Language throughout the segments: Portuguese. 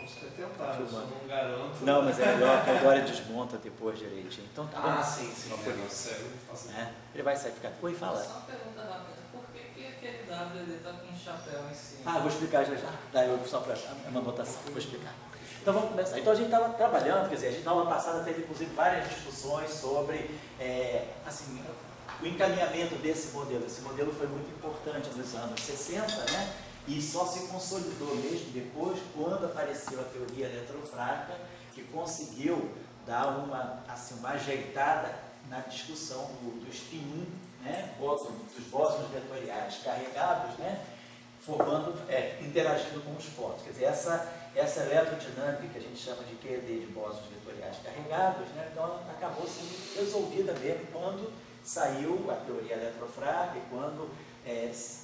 Posso até tentar, eu só não garanto. Não, mas é melhor que agora desmonta depois direitinho. Então, tá bom. Sim, por isso. Sério, faço Ele vai sair ficar. Oi, fala. Só uma pergunta rápida. Por que aquele W está com um chapéu em cima? Vou explicar já. Daí eu só para uma anotação, vou explicar. Então vamos começar. Então a gente estava trabalhando, quer dizer, a gente na aula passada teve inclusive várias discussões sobre assim, o encaminhamento desse modelo. Esse modelo foi muito importante nos anos 60, né? E só se consolidou mesmo depois, quando apareceu a teoria eletrofraca, que conseguiu dar uma ajeitada na discussão do spin, né? Dos bósons vetoriais carregados, né? Formando, interagindo com os fótons. Quer dizer, essa eletrodinâmica que a gente chama de QED, de bósons vetoriais carregados, né? Então ela acabou sendo resolvida mesmo quando saiu a teoria eletrofraca e quando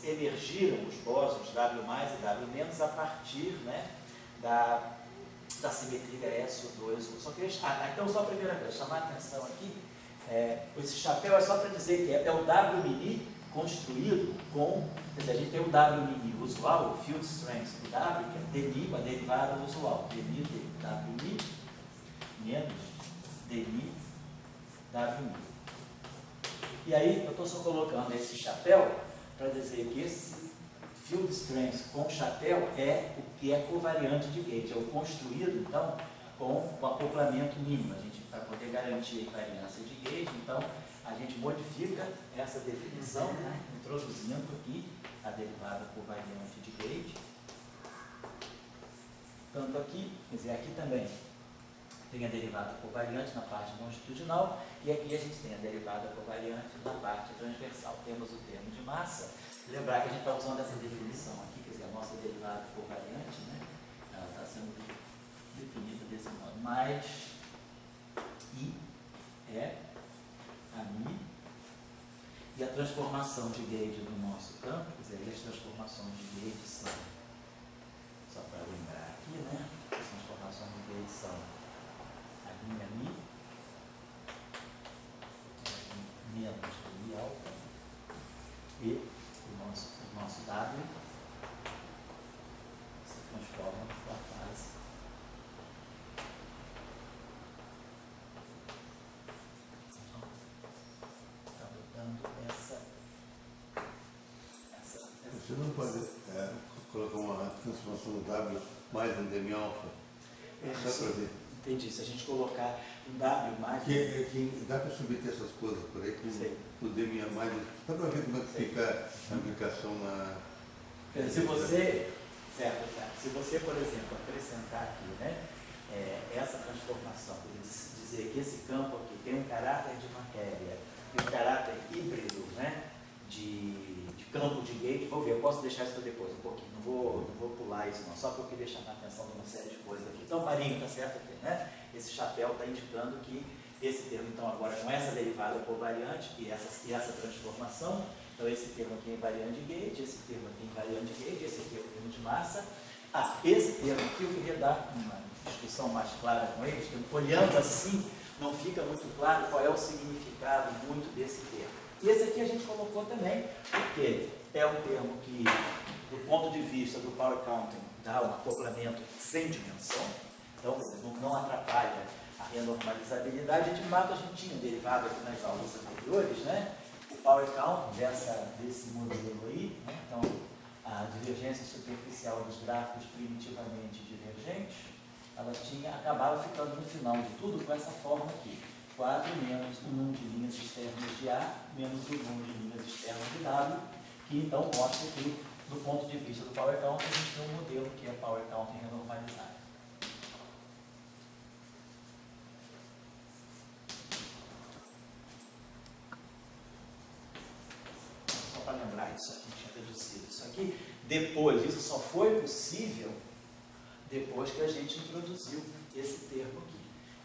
emergiram os bósons W+, e W- a partir, né, da simetria SO2. Só queria, então só a primeira coisa, chamar a atenção aqui, esse chapéu é só para dizer que é o W' construído com, quer dizer, a gente tem o W' usual, o field strength do W, que é dmi, a derivada usual, dmi de WI menos dmi WI. E aí eu estou só colocando esse chapéu para dizer que esse field strength com chapéu é o que é covariante de gauge, é o construído, então, com o acoplamento mínimo. A gente, para poder garantir a invariância de gauge, então, a gente modifica essa definição, né, introduzindo aqui a derivada covariante de gauge. Tanto aqui, quer dizer, aqui também tem a derivada covariante na parte longitudinal, e aqui a gente tem a derivada covariante na parte transversal. Temos o termo de massa. Lembrar que a gente está usando essa definição aqui, quer dizer, a nossa derivada covariante, né, ela está sendo definida desse modo. Mais I é a Mi, e a transformação de gauge no nosso campo, quer dizer, as transformações de gauge são, só para lembrar aqui, né, as transformações de gauge são a linha Mi, menos do Mi alfa, e o nosso W se transforma na fase Você não pode colocar uma transformação do W mais um demi alfa? Só para ver. Entendi. Se a gente colocar um W mais... Que dá para submeter essas coisas por aí com o demi a mais. Só para ver como é que fica a aplicação na... Se você... Certo. Se você, por exemplo, acrescentar aqui, né, essa transformação, dizer que esse campo aqui tem um caráter de matéria, tem um caráter híbrido, né, de campo de gauge, vou ver, eu posso deixar isso para depois um pouquinho, não vou pular isso não, só porque eu queria chamar a atenção de uma série de coisas aqui. Então, Marinho, está certo aqui, né? Esse chapéu está indicando que esse termo, então, agora com essa derivada covariante e essa transformação, então esse termo aqui é invariante de gauge, esse termo aqui é invariante de gauge, esse aqui é o termo de massa. Esse termo aqui eu queria dar uma discussão mais clara com eles, que olhando assim, não fica muito claro qual é o significado muito desse termo. E esse aqui a gente colocou também, porque é um termo que, do ponto de vista do power counting, dá um acoplamento sem dimensão, então não atrapalha a renormalizabilidade. De fato, a gente tinha derivado aqui nas aulas anteriores, né, o power count desse modelo aí, né, então a divergência superficial dos gráficos primitivamente divergentes, ela acabava ficando no final de tudo com essa forma aqui. 4 menos o número de linhas externas de A, menos o número de linhas externas de W, que então mostra que, do ponto de vista do Power Count, a gente tem um modelo que é Power Count renormalizado. Só para lembrar isso aqui, tinha reduzido isso aqui. Depois, isso só foi possível depois que a gente introduziu esse termo aqui.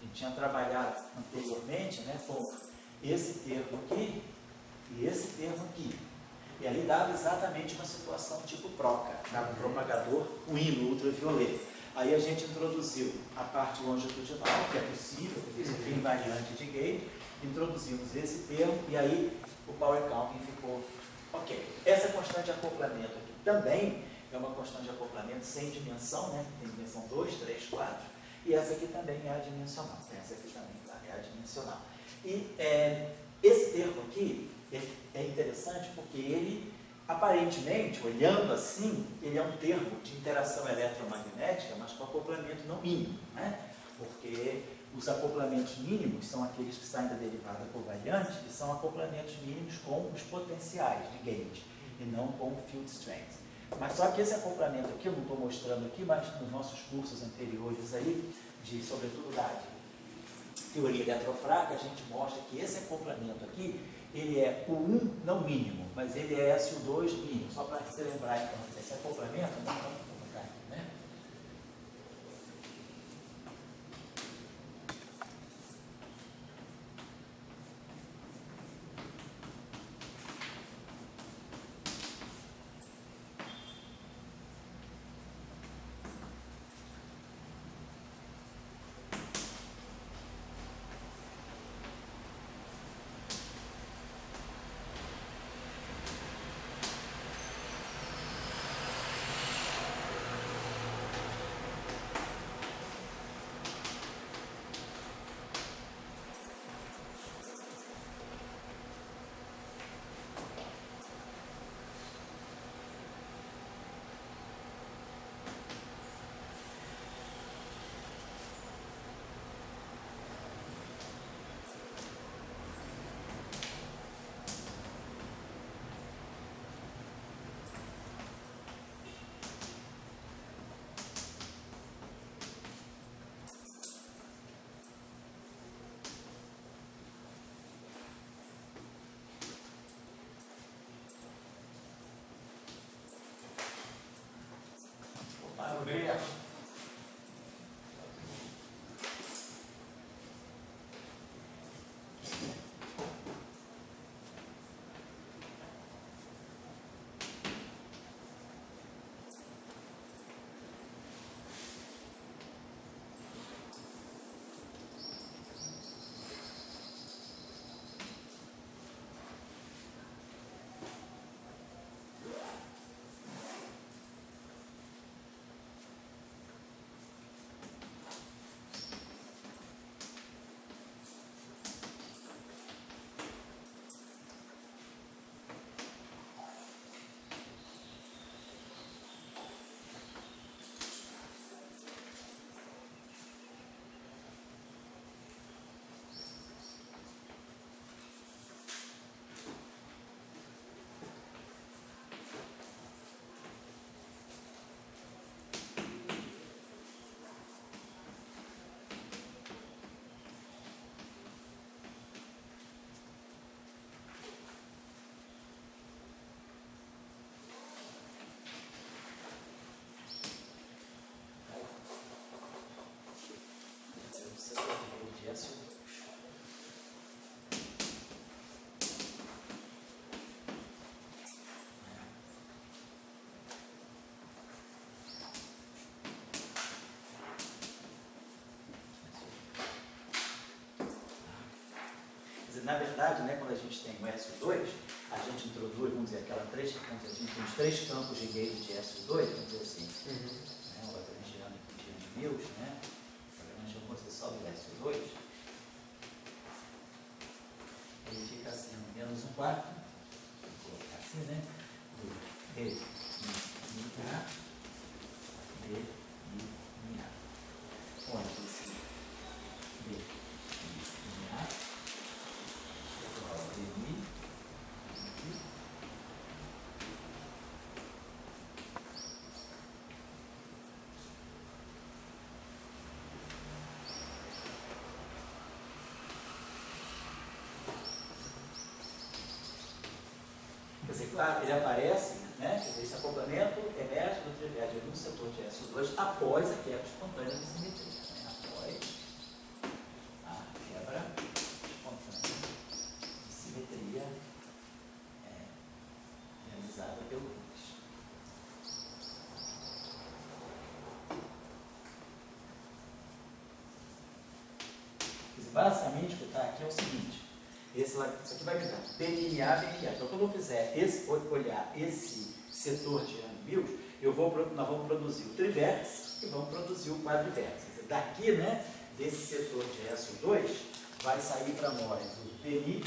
A gente tinha trabalhado anteriormente, né, com esse termo aqui e esse termo aqui. E ali dava exatamente uma situação tipo proca, dava um propagador, um ímã ultravioleta. Aí a gente introduziu a parte longitudinal, que é possível, porque isso aqui é invariante de gauge, introduzimos esse termo e aí o power counting ficou ok. Essa constante de acoplamento aqui também é uma constante de acoplamento sem dimensão, né? Tem dimensão 2, 3, 4, e essa aqui também é adimensional. Essa aqui também é adimensional. E esse termo aqui é interessante porque ele, aparentemente, olhando assim, ele é um termo de interação eletromagnética, mas com acoplamento não mínimo, né? Porque os acoplamentos mínimos são aqueles que saem da derivada covariante, que são acoplamentos mínimos com os potenciais de gauge, e não com o field strength. Mas só que esse acoplamento aqui, eu não estou mostrando aqui, mas nos nossos cursos anteriores aí, sobretudo da teoria eletrofraca, a gente mostra que esse acoplamento aqui, ele é o 1 não mínimo, mas ele é SO2 mínimo. Só para você lembrar, então, esse acoplamento, vamos colocar aqui, né? Obrigado. Na verdade, né, quando a gente tem o SO2, a gente introduz, vamos dizer, a gente tem os 3 campos de gauge de SO2, vamos dizer assim, né, o lagrangiano e o Mills, né, o lagrangiano, quando você sobe o SO2, ele fica assim, menos 1/4, vou colocar assim, né, do D, I, A, D, I, A. Onde esse D, I, A, quer dizer, claro, ele aparece, né? Quer dizer, esse acoplamento emerge do trivial de algum setor de SO2 após a quebra espontânea de simetria, né? Após a quebra espontânea de simetria realizada pelo Higgs. Quer dizer, basicamente, o que está aqui é o seguinte. Isso aqui vai me dar delinear. Então, quando eu fizer olhar esse setor de Mills, nós vamos produzir o trivértice e vamos produzir o quadrivértice. Quer dizer, daqui, né, desse setor de SO2, vai sair para nós o BMI,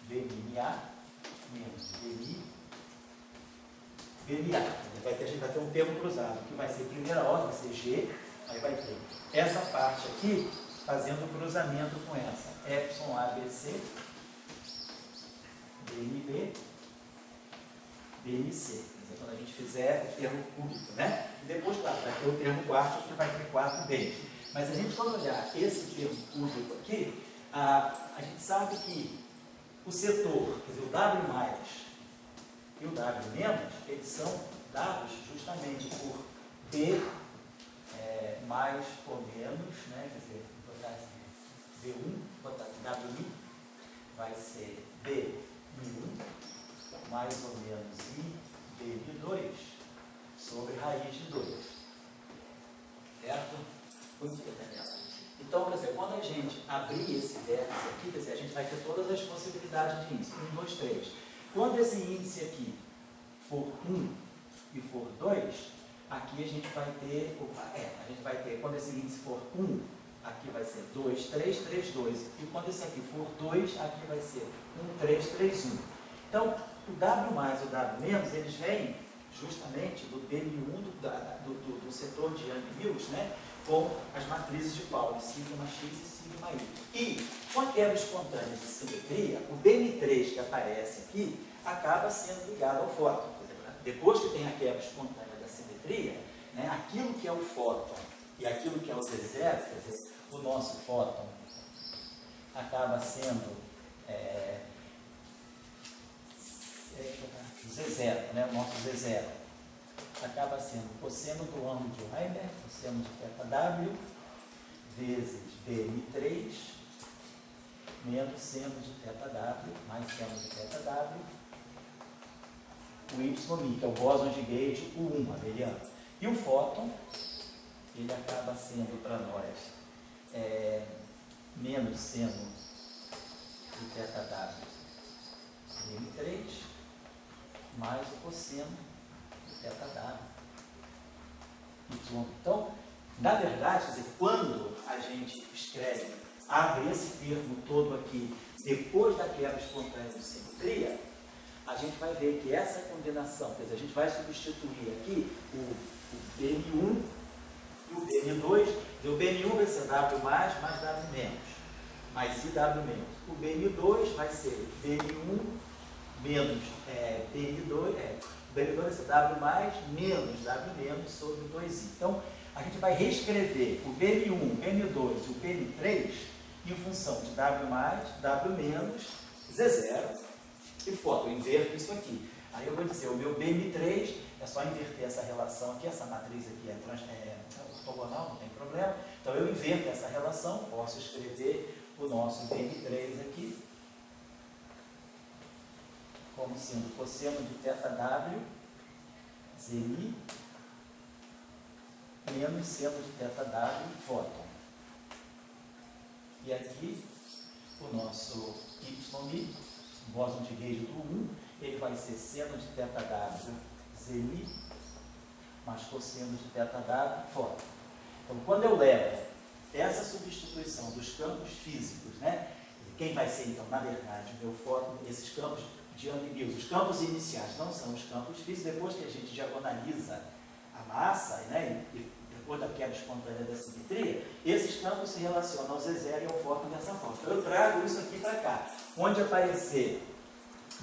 BMA, menos BMI, BMA. A gente vai ter um termo cruzado, que vai ser primeira ordem, vai ser G, aí vai ter essa parte aqui, fazendo o cruzamento com essa, Epsilon ABC, BMB, BMC. Quer dizer, quando a gente fizer o termo cúbico, né? E depois, claro, vai ter o termo quarto, que vai ter 4 bens. Mas a gente, quando olhar esse termo cúbico aqui, a gente sabe que o setor, quer dizer, o W+, e o W-, eles são dados justamente por B mais ou menos, né? Quer dizer, vou botar assim, B1, vou botar aqui, WI, vai ser B1 mais ou menos I, B2, sobre raiz de 2. Certo? Bom dia, Daniela. Então, quer dizer, quando a gente abrir esse vértice aqui, quer dizer, a gente vai ter todas as possibilidades de índice. 1, 2, 3. Quando esse índice aqui for 1 e for 2, aqui a gente vai ter, quando esse índice for 1, aqui vai ser 2, 3, 3, 2. E quando esse aqui for 2, aqui vai ser 1, 3, 3, 1. Então, o W mais e o W-, eles vêm justamente do BM1 do setor de Young-Mills, né, com as matrizes de Pauli, sigma X e sigma Y. E, com a quebra espontânea de simetria, o BM3 que aparece aqui acaba sendo ligado ao fóton. Depois que tem a quebra espontânea da simetria, né, aquilo que é o fóton e aquilo que é o Z0, quer dizer, o nosso fóton acaba sendo Z0, né, o nosso Z0 acaba sendo cosseno do ângulo de Heiberg, cosseno de θW, vezes BM3, menos seno de θW, mais seno de θW, o YI, que é o bóson de Gauge, o 1, abeliano. E o fóton, ele acaba sendo para nós menos seno de θW, BM3, mais o cosseno de θW, Y. Então, na verdade, quer dizer, quando a gente escreve, abre esse termo todo aqui, depois da quebra espontânea de simetria, a gente vai ver que essa combinação, quer dizer, a gente vai substituir aqui o BM1 e o BM2, e o BM1 vai ser W+, mais W-, mais IW-. O BM2 vai ser BM1 menos BM2, o BM2 vai ser W+, menos W- sobre 2i. Então, a gente vai reescrever o BM1, o BM2 e o BM3 em função de W+, W-, Z0, e fóton, eu inverto isso aqui. Aí eu vou dizer, o meu BM3 é só inverter essa relação aqui, essa matriz aqui é ortogonal, não tem problema. Então eu inverto essa relação, posso escrever o nosso BM3 aqui como sendo cosseno de θW, ZI, menos seno de θW, fóton. E aqui o nosso YI, bóson de Gauge do 1, ele vai ser seno de θW, ZI, mais cosseno de θW, fóton. Então, quando eu levo essa substituição dos campos físicos, né, quem vai ser, então, na verdade, o meu fóton, esses campos de Young-Mills, os campos iniciais não são os campos físicos, depois que a gente diagonaliza a massa, né, e depois da quebra espontânea da simetria, esses campos se relacionam ao Z0 e ao fóton dessa forma. Então, eu trago isso aqui para cá. Onde aparecer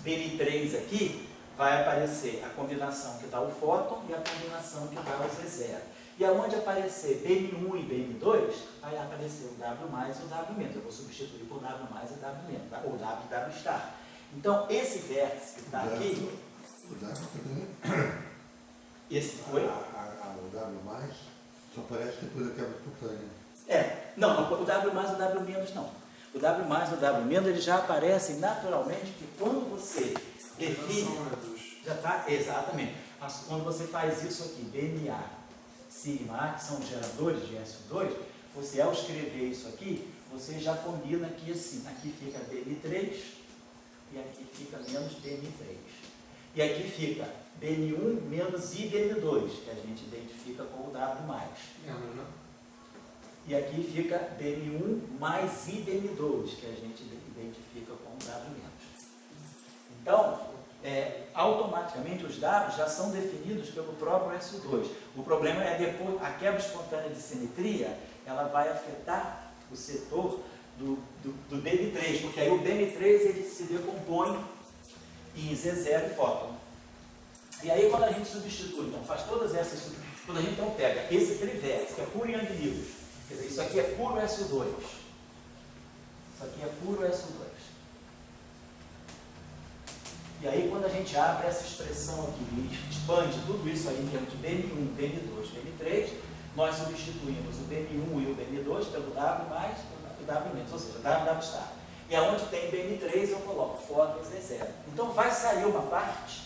BM3 aqui, vai aparecer a combinação que dá o fóton e a combinação que dá o Z0. E aonde aparecer BM1 e BM2, vai aparecer o W+, e o W-. Eu vou substituir por W+, e W-, tá? Ou W'. Então, esse vértice que está aqui... O W esse foi? O W+, só aparece depois da quebra espontânea. Não, o W+, e o W- não. O W+, e o W-, eles já aparecem naturalmente, que quando você define... Já está, exatamente. Quando você faz isso aqui, BMA, sigma A, que são os geradores de SO2, você ao escrever isso aqui, você já combina aqui assim, aqui fica BM3 e aqui fica menos BM3. E aqui fica BN1 menos IBN2, que a gente identifica com o W+. E aqui fica BN1 mais IBN2, que a gente identifica com o W-. Então, automaticamente os Ws já são definidos pelo próprio SO2. O problema é depois, a quebra espontânea de simetria, ela vai afetar o setor do BN3, porque aí o BN3 ele se decompõe em Z0 e fóton. E aí quando a gente substitui, então faz todas essas, quando a gente então pega esse trivértice, que é puro Young Lewis, quer dizer, isso aqui é puro SO2. Isso aqui é puro SO2. E aí quando a gente abre essa expressão aqui e expande tudo isso aí em termos de BN1, BN2, BN3, nós substituímos o BN1 e o BN2 pelo W mais o W menos, ou seja, W star. E aonde tem BN3 eu coloco fótons Z0. Então vai sair uma parte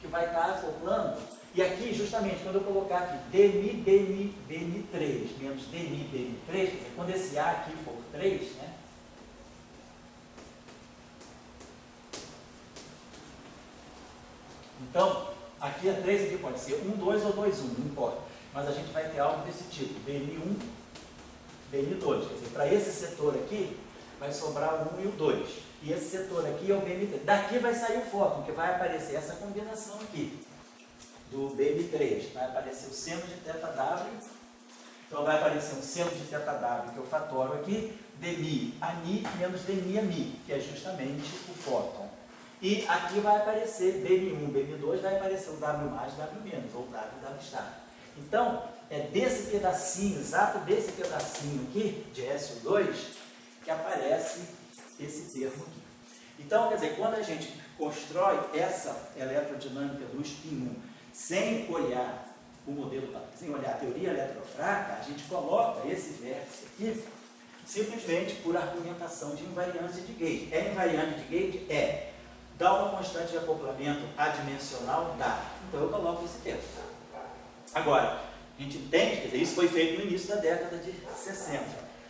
que vai estar acoplando, e aqui justamente quando eu colocar aqui DMI, BN, BN3 menos DMI, BN3, quer dizer, quando esse A aqui for 3, né? Então, aqui é 3, aqui pode ser 1, 2 ou 2, 1, não importa. Mas a gente vai ter algo desse tipo, BN1, BN2. Quer dizer, para esse setor aqui, vai sobrar o 1 e o 2. E esse setor aqui é o BN3. Daqui vai sair o fóton, que vai aparecer essa combinação aqui, do BN3. Vai aparecer o seno de θW. Então, vai aparecer um seno de θW, que eu fatoro aqui, dmi a mi menos dmi a mi, que é justamente o fóton. E aqui vai aparecer BN1, BN2, vai aparecer o W+, W-, ou W star. Então, é desse pedacinho, exato desse pedacinho aqui, de SO2, que aparece esse termo aqui. Então, quer dizer, quando a gente constrói essa eletrodinâmica do spin 1 sem olhar o modelo, sem olhar a teoria eletrofraca, a gente coloca esse vértice aqui simplesmente por argumentação de invariância de gauge. É invariante de gauge? É. Dá uma constante de acoplamento adimensional? Dá. Então eu coloco esse termo. Agora, a gente entende, quer dizer, isso foi feito no início da década de 60,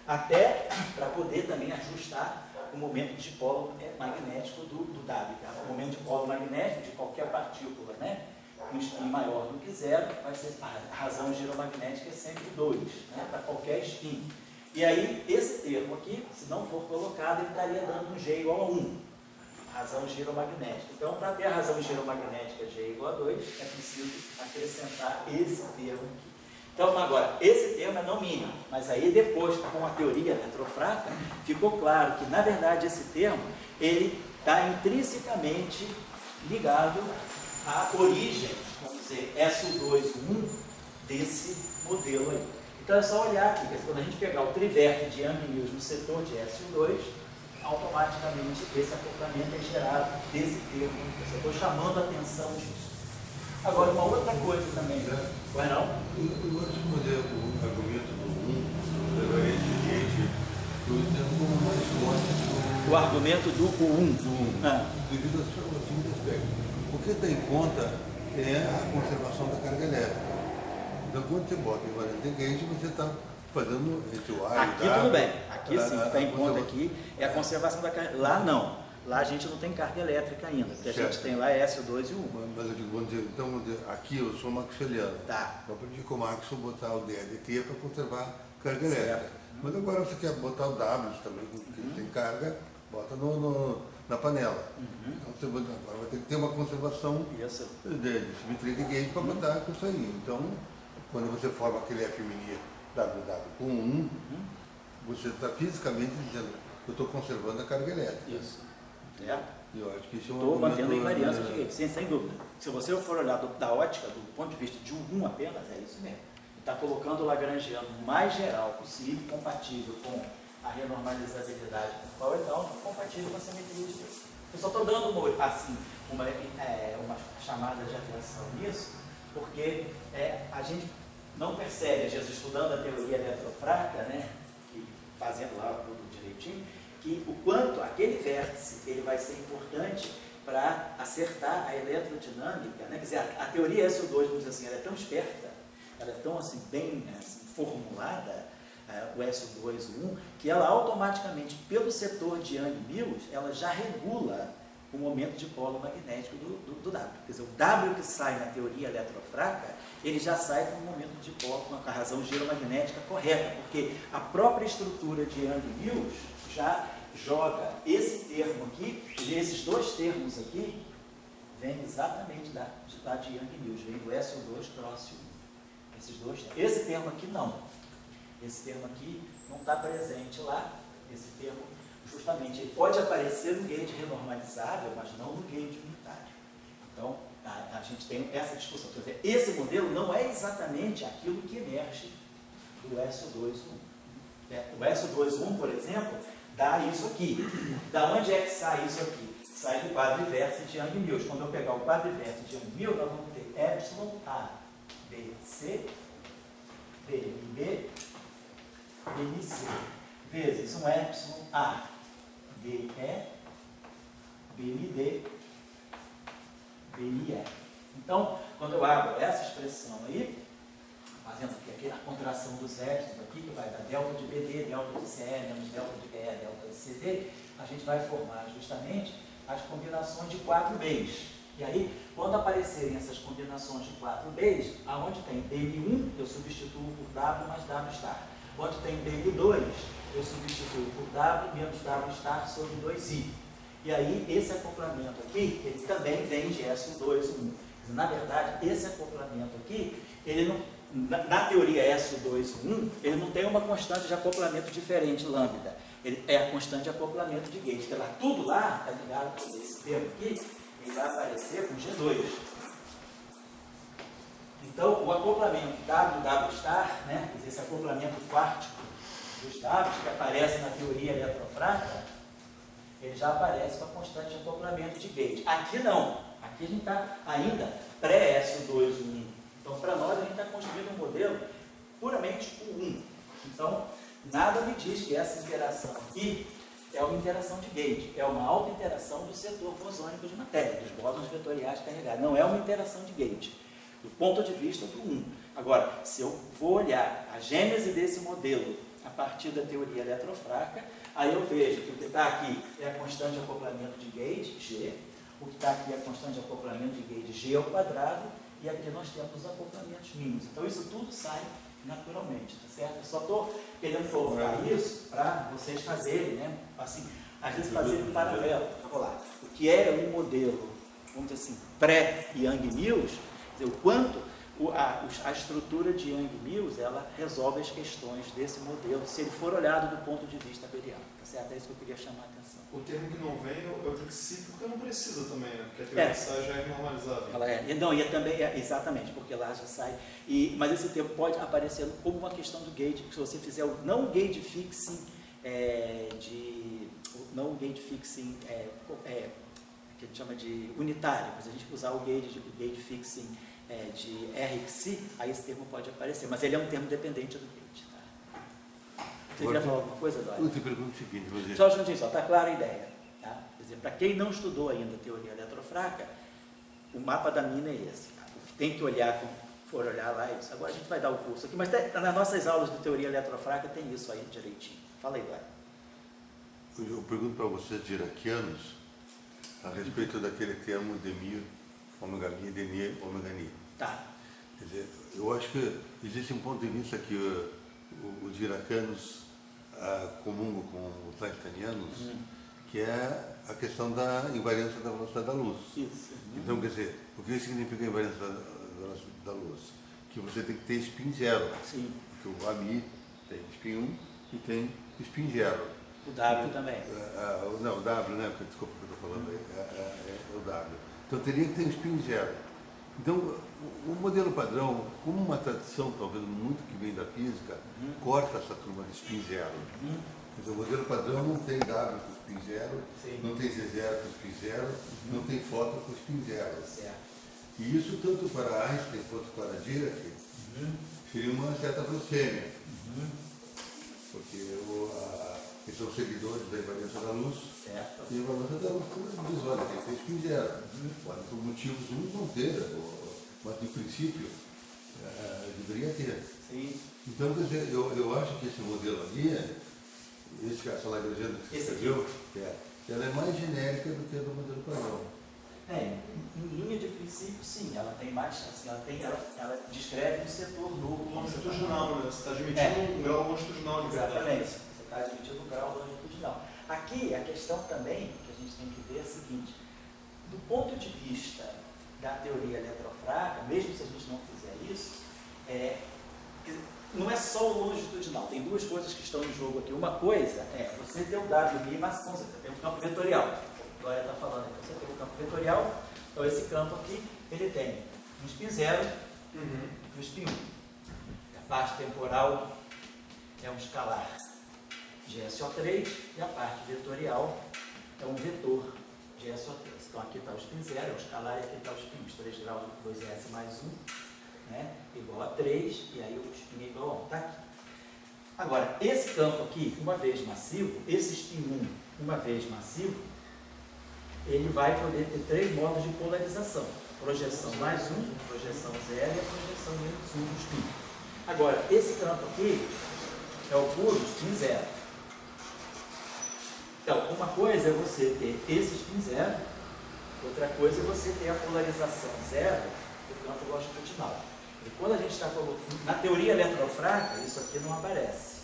até para poder também ajustar o momento de polo magnético do W. Tá? O momento de polo magnético de qualquer partícula, né? Um spin maior do que zero, vai ser, a razão giromagnética é sempre 2, né? Para qualquer spin. E aí, esse termo aqui, se não for colocado, ele estaria dando um G igual a 1. Razão giromagnética. Então, para ter a razão giromagnética G igual a 2, é preciso acrescentar esse termo aqui. Então, agora, esse termo é não mínimo, mas aí depois, com a teoria eletrofraca, ficou claro que, na verdade, esse termo, ele está intrinsecamente ligado à origem, vamos dizer, SO2-1 desse modelo aí. Então, é só olhar aqui, que quando a gente pegar o trivértice de Young-Lewis no setor de SO2, automaticamente esse acoplamento é gerado desse termo. Eu estou chamando a atenção disso. Agora, uma outra coisa também. Vai não? Eu acho que o argumento do 1 levaria de gauge, eu entendo como mais forte O argumento do 1. Devido ao seguinte aspecto. O que tem em conta é a conservação da carga elétrica. Então, quando você bota invariante de gauge, você está fazendo entre o ar aqui tudo bem, aqui sim, está em conta aqui é a conservação da carga. Lá não, lá a gente não tem carga elétrica ainda, porque a gente tem lá SO2 e 1. Mas eu digo, vamos dizer, então aqui eu sou maxwelliano. Tá. Eu aprendi com o Maxwell botar o DDT para conservar carga Certo. elétrica. Mas agora você quer botar o W também, que tem carga, bota na panela. Então você agora vai ter que ter uma conservação Isso. de simetria de gauge para botar com isso aí. Então, quando você forma aquele F-mini WW com 1, você está fisicamente dizendo que eu estou conservando a carga elétrica. Isso. Certo? E eu acho que isso é Estou mantendo a invariância de gauge, sem dúvida. Se você for olhar da ótica, do ponto de vista de um apenas, é isso mesmo. Está colocando o Lagrangiano mais geral possível, compatível com a renormalizabilidade com então compatível com a simetria de gauge. Eu só estou dando uma chamada de atenção nisso, porque a gente não percebe, às vezes, estudando a teoria eletrofraca, né, fazendo lá tudo direitinho, que o quanto aquele vértice ele vai ser importante para acertar a eletrodinâmica, né? Quer dizer, a teoria SO2, vamos dizer assim, ela é tão esperta, ela é tão assim, bem assim, formulada, o SO2, o 1, que ela automaticamente, pelo setor de Young-Lewis, ela já regula o momento de polo magnético do W. Quer dizer, o W que sai na teoria eletrofraca, ele já sai com um momento de polo, com a razão giromagnética correta, porque a própria estrutura de Young-Mills já joga esse termo aqui, esses dois termos aqui, vem exatamente da de Young-Mills, vem do SO2 próximo. Esses dois termos. Esse termo aqui não. Esse termo aqui não está presente lá. Esse termo, justamente, ele pode aparecer no gauge renormalizável, mas não no gauge unitário. Então, a gente tem essa discussão. Quer dizer, esse modelo não é exatamente aquilo que emerge do SO2-1. O SO2-1, por exemplo, dá isso aqui. Da onde é que sai isso aqui? Sai do quadriverso de Young-Mills. Quando eu pegar o quadriverso de Young-Mills, nós vamos ter epsilon A, B, C, BNB, BNC, vezes um epsilon A, BE, BND, BNE. Então, quando eu abro essa expressão aí, fazendo aqui a contração dos épsilons aqui, que vai dar delta de BD, delta de CE, menos delta de BE, delta de CD, a gente vai formar justamente as combinações de 4 Bs. E aí, quando aparecerem essas combinações de 4 Bs, aonde tem BM1, eu substituo por W mais W star. Onde tem BM2, eu substituo por W menos W star sobre 2I. E aí, esse acoplamento aqui, ele também vem de SO2-1. Na verdade, esse acoplamento aqui, ele não, na teoria SO2-1, ele não tem uma constante de acoplamento diferente, lambda. Ele é a constante de acoplamento de gauge. Porque lá, tudo lá, está ligado com esse termo aqui, ele vai aparecer com G2. Então, o acoplamento WW star, né, quer dizer, esse acoplamento quártico dos Ws, que aparece na teoria eletrofraca, ele já aparece com a constante de acoplamento de gauge. Aqui não. Aqui a gente está ainda pré-SO2-1. Então, para nós, a gente está construindo um modelo puramente com 1. Então, nada me diz que essa interação aqui é uma interação de gauge, é uma auto-interação do setor bosônico de matéria, dos bósons vetoriais carregados. Não é uma interação de gauge, do ponto de vista do 1. Agora, se eu for olhar a gênese desse modelo a partir da teoria eletrofraca, aí eu vejo que o que está aqui é a constante de acoplamento de gauge, G, o que está aqui é a constante de acoplamento de gauge, G ao quadrado, e aqui nós temos os acoplamentos mínimos. Então, isso tudo sai naturalmente, tá certo? Eu só estou querendo colocar isso para vocês fazerem, né? Assim, às vezes fazerem um paralelo. Vamos lá. O que é um modelo, vamos dizer assim, pré-Young-Mills, o quanto a estrutura de Young-Mills, ela resolve as questões desse modelo, se ele for olhado do ponto de vista abeliano, tá certo? É isso que eu queria chamar a atenção. O termo que não vem é o Trixie, porque não precisa também, né? Porque a teoria já é normalizada. Ela é. Não, e também é, exatamente, porque lá já sai. Mas esse termo pode aparecer como uma questão do gauge, se você fizer não o gauge fixing não o gauge fixing que a gente chama de unitário, mas a gente usar o gauge fixing de RXI, aí esse termo pode aparecer, mas ele é um termo dependente do gauge. Tá? Você queria falar alguma coisa, Dória? Eu te pergunto o seguinte, Só um instantinho, só está clara a ideia. Tá? Quer dizer, para quem não estudou ainda a teoria eletrofraca, o mapa da mina é esse. Tá? O que tem que olhar, quando for olhar lá, é isso. Agora a gente vai dar o curso aqui, mas nas nossas aulas de teoria eletrofraca tem isso aí direitinho. Fala aí, Dória. eu pergunto para vocês, iraquianos, a respeito daquele termo demir, ômega mi, denir, ômega ni. Tá. Quer dizer, eu acho que existe um ponto de vista que os iraquianos comungam com os einsteinianos, que é a questão da invariância da velocidade da luz. Isso. Então, quer dizer, o que significa a invariância da luz? Que você tem que ter spin zero. Sim. Porque o AMI tem spin 1 e tem spin zero. O W também. Não, o W, né? Desculpa o que eu estou falando aí. É o W. Então teria que ter um spin zero. Então, o modelo padrão, como uma tradição, talvez muito que vem da física, corta essa turma de spin zero. Quer dizer, o modelo padrão não tem W com spin zero, não tem Z0 com spin zero, não tem fóton com spin zero. Certo. E isso, tanto para Einstein quanto para Dirac, seria uma certa blasfêmia. Porque eles são seguidores da invariância da luz. Certo. E a invariância da luz diz, olha, tem que ter spin zero. Olha, por motivos não ter, mas de princípio deveria ter. Sim. Então, quer dizer, eu acho que esse modelo ali, essa Lagrangiana que você escreveu, ela é mais genérica do que a do modelo padrão. Em linha de princípio, sim, ela tem mais, assim, ela descreve o setor núcleo. Longitudinal, né? Você está admitindo um grau longitudinal de verdade. Exatamente, você está admitindo um grau longitudinal. Aqui, a questão também que a gente tem que ver é a seguinte: do ponto de vista da teoria eletrofraca, mesmo se a gente não fizer isso, não é só o longitudinal, tem duas coisas que estão em jogo aqui. Uma coisa é você ter o W mas você tem um campo vetorial. A Glória está falando aqui, você tem um campo vetorial, então esse campo aqui, ele tem um spin 0 e um spin 1. A parte temporal é um escalar GSO3 e a parte vetorial é um vetor GSO3. Então aqui está o spin 0, é o escalar, e aqui está o spin 1, os 3 graus de 2S mais 1, né, igual a 3, e aí o spin é igual a 1. Está aqui. Agora, esse campo aqui, uma vez massivo, esse spin 1, uma vez massivo, ele vai poder ter 3 modos de polarização: projeção mais 1, projeção 0 e a projeção menos 1 do spin. Agora, esse campo aqui é o puro spin 0. Então, uma coisa é você ter esse spin 0, outra coisa é você ter a polarização 0 do campo longitudinal. E quando a gente está colocando, na teoria eletrofraca, isso aqui não aparece.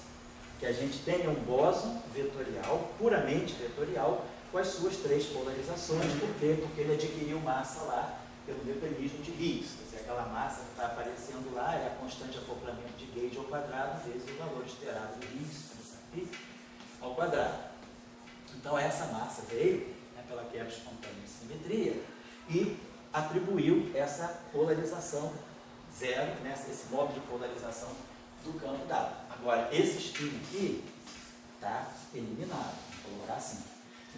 Que a gente tenha um bóson vetorial, puramente vetorial, com as suas 3 polarizações. Por quê? Porque ele adquiriu massa lá pelo mecanismo de Higgs. Quer dizer, aquela massa que está aparecendo lá é a constante de acoplamento de Gauge ao quadrado vezes o valor esperado de Higgs aqui, ao quadrado. Então essa massa veio, né, pela quebra espontânea de simetria, e atribuiu essa polarização 0, né, esse modo de polarização do campo dado. Agora, esse spin aqui está eliminado, vou colocar assim.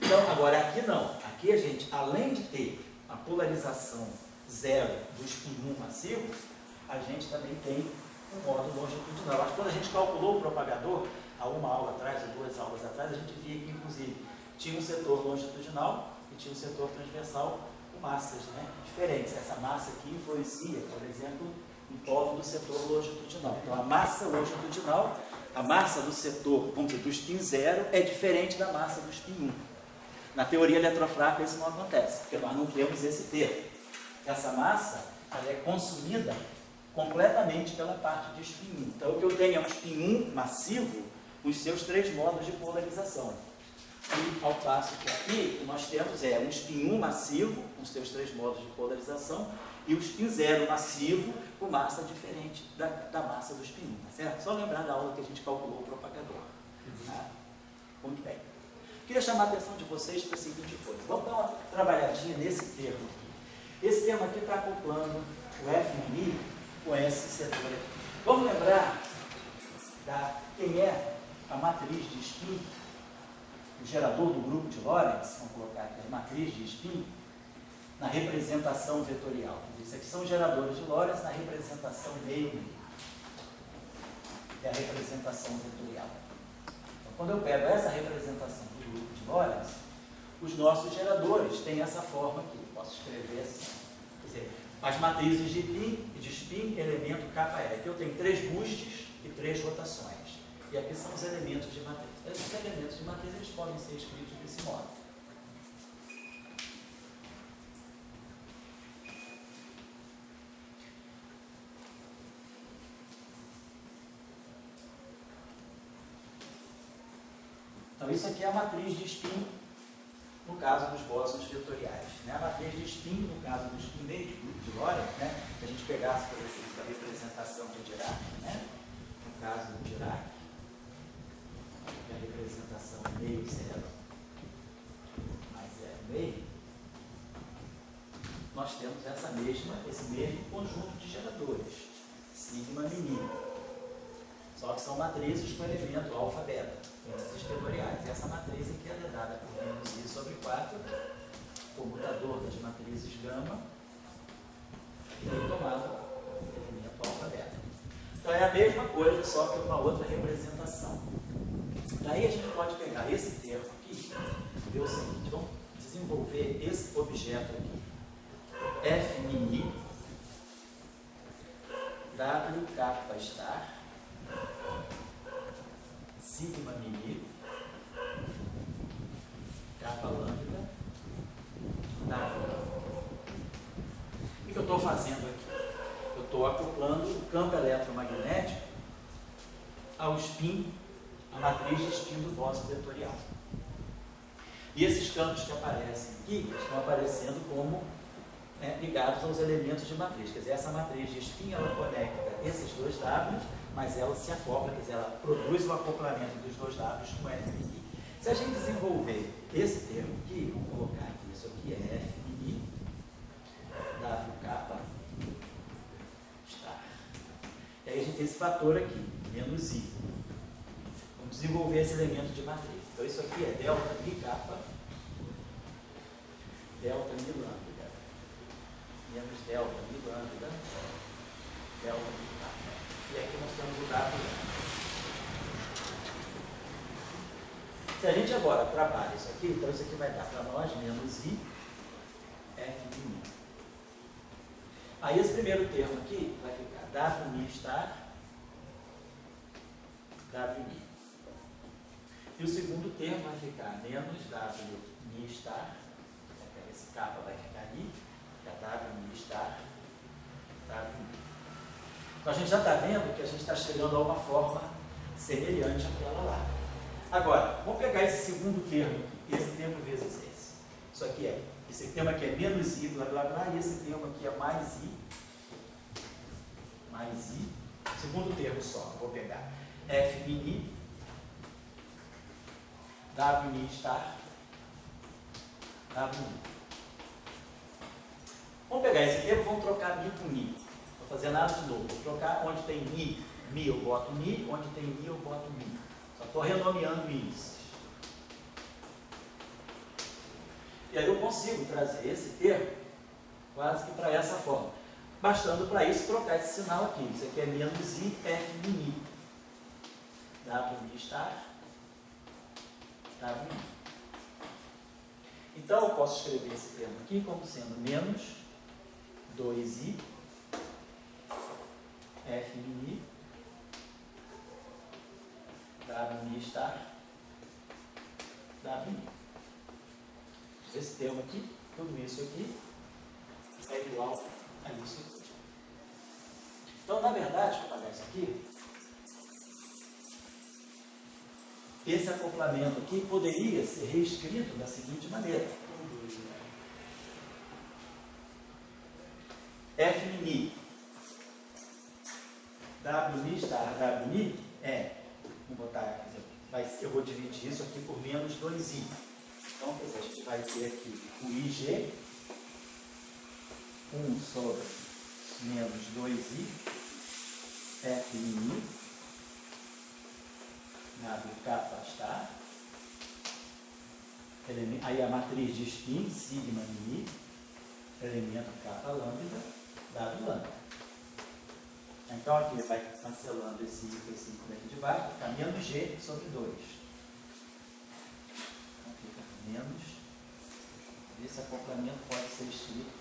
Então, agora aqui não. Aqui a gente, além de ter a polarização 0 do spin 1 massivo, a gente também tem um modo longitudinal. Acho que quando a gente calculou o propagador, há uma aula atrás, ou 2 aulas atrás, a gente via que, inclusive, tinha um setor longitudinal e tinha um setor transversal com massas, né, diferentes. Essa massa aqui influencia, por exemplo, em polo do setor longitudinal. Então, a massa longitudinal, a massa do setor, vamos dizer, do spin 0 é diferente da massa do spin 1. Na teoria eletrofraca isso não acontece, porque nós não temos esse termo. Essa massa, ela é consumida completamente pela parte de spin 1. Então, o que eu tenho é um spin 1 massivo com os seus 3 modos de polarização. E, ao passo que aqui, o que nós temos é um spin 1 massivo com os seus 3 modos de polarização e o spin 0 massivo com massa diferente da massa do spin 1, tá certo? Só lembrar da aula que a gente calculou o propagador. Tá? Muito bem. Queria chamar a atenção de vocês para a seguinte coisa. Vamos dar uma trabalhadinha nesse termo aqui. Esse termo aqui está acoplando o FMI com esse setor aqui. Vamos lembrar quem é a matriz de spin, o gerador do grupo de Lorentz, vamos colocar aqui a matriz de spin, na representação vetorial. Isso aqui são geradores de Lorentz na representação meio-meio. É a representação vetorial. Então, quando eu pego essa representação do grupo de Lorentz, os nossos geradores têm essa forma aqui. Eu posso escrever assim. Quer dizer, as matrizes de spin, elemento KL. Aqui eu tenho 3 bustes e 3 rotações. E aqui são os elementos de matriz. Esses elementos de matriz eles podem ser escritos desse modo. Então, isso aqui é a matriz de spin no caso dos bósons vetoriais. Né? A matriz de spin, no caso do spin meio de Lorentz, né? Se a gente pegasse, por exemplo, a representação do Dirac, né? No caso do Dirac, a representação meio 0 mais 0 meio, nós temos esse mesmo conjunto de geradores, sigma menino. Só que são matrizes com elemento alfa beta, índices vetoriais. E essa matriz aqui é dada por menos I sobre 4, comutador das matrizes gama, e aí tomado o elemento alfa beta. Então é a mesma coisa, só que uma outra representação. Daí a gente pode pegar esse termo aqui e ver o seguinte: vamos desenvolver esse objeto aqui, F mini, W kappa star, sigma mini, kappa campo eletromagnético ao spin, a matriz de spin do bóson vetorial. E esses campos que aparecem aqui estão aparecendo como ligados aos elementos de matriz. Quer dizer, essa matriz de spin ela conecta esses dois Ws, mas ela se acopla, quer dizer, ela produz o acoplamento dos dois Ws com F mini. Se a gente desenvolver esse termo aqui, vamos colocar aqui, isso aqui é F mini, WK star. E aí a gente tem esse fator aqui, menos I. Vamos desenvolver esse elemento de matriz. Então isso aqui é delta mi kappa, delta mi lambda, menos delta mi lambda, delta mi kappa. E aqui nós temos o W. Se a gente agora trabalha isso aqui, então isso aqui vai dar para nós menos I, F mini. Aí esse primeiro termo aqui vai ficar W mi star, W mi. E o segundo termo vai ficar menos W mi star, esse kappa vai ficar ali, é W mi star, W mi. Então a gente já está vendo que a gente está chegando a uma forma semelhante àquela lá. Agora, vamos pegar esse segundo termo aqui, esse termo vezes esse. Isso aqui esse termo aqui é menos I, blá blá blá, e esse termo aqui é mais I. Segundo termo só, vou pegar F mini, W mi star, W mi. Vamos pegar esse termo, vamos trocar mi por mi. Não vou fazer nada de novo. Vou trocar onde tem mi eu boto mi, onde tem mi eu boto mi. Só estou renomeando índices. E aí eu consigo trazer esse termo quase que para essa forma. Bastando para isso trocar esse sinal aqui. Isso aqui é menos I, F mini. W mi star, W mi. Então eu posso escrever esse termo aqui como sendo menos 2I, F mini, W mi star, W mi. Esse termo aqui, tudo isso aqui, é igual a isso aqui. Então, na verdade, para pagar isso aqui, esse acoplamento aqui poderia ser reescrito da seguinte maneira. F mini, W mi star, W mi vou botar aqui, eu vou dividir isso aqui por menos 2i. Então, quer dizer, a gente vai ter aqui o IG, 1 sobre menos 2i, F mini, WK star, aí a matriz de spin, sigma mini, elemento K lambda, dado lambda. Então aqui vai cancelando esse aqui de baixo, fica menos G sobre 2. Então fica menos, esse acoplamento pode ser escrito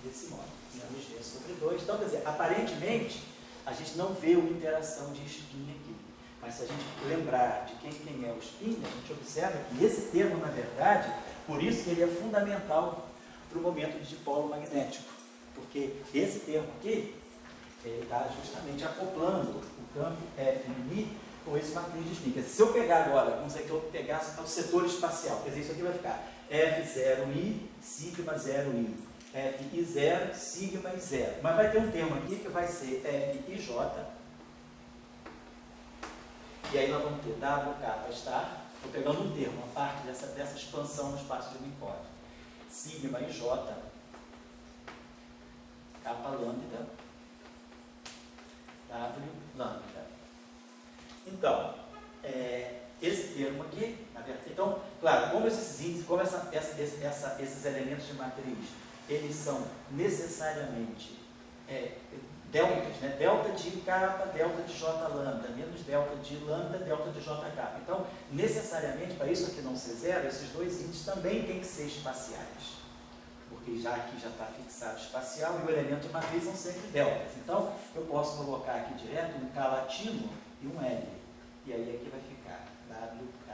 desse modo, menos G sobre 2. Então, quer dizer, aparentemente, a gente não vê uma interação de spin aqui. Mas se a gente lembrar de quem é o spin, a gente observa que esse termo, na verdade, por isso que ele é fundamental para o momento de dipolo magnético. Porque esse termo aqui, ele está justamente acoplando o campo F mini com esse matriz de spin. Quer dizer, se eu pegar agora, vamos dizer que eu pegasse o setor espacial, quer dizer, isso aqui vai ficar F0i, sigma 0i, Fi0, sigma e 0. Mas vai ter um termo aqui que vai ser Fij, e aí nós vamos ter WK star, estou pegando um termo, uma parte dessa expansão no espaço de Minkowski. Sigma e J, kappa lambda, W lambda. Então, esse termo aqui, na verdade, então, claro, como esses índices, como esses elementos de matriz, eles são necessariamente deltas, né? Delta de kappa, delta de J lambda, menos delta de lambda, delta de J kappa. Então, necessariamente, para isso aqui não ser zero, esses dois índices também têm que ser espaciais. Porque já aqui já está fixado espacial e o elemento de matriz são sempre deltas. Então, eu posso colocar aqui direto um K latino e um L. E aí aqui vai ficar WK,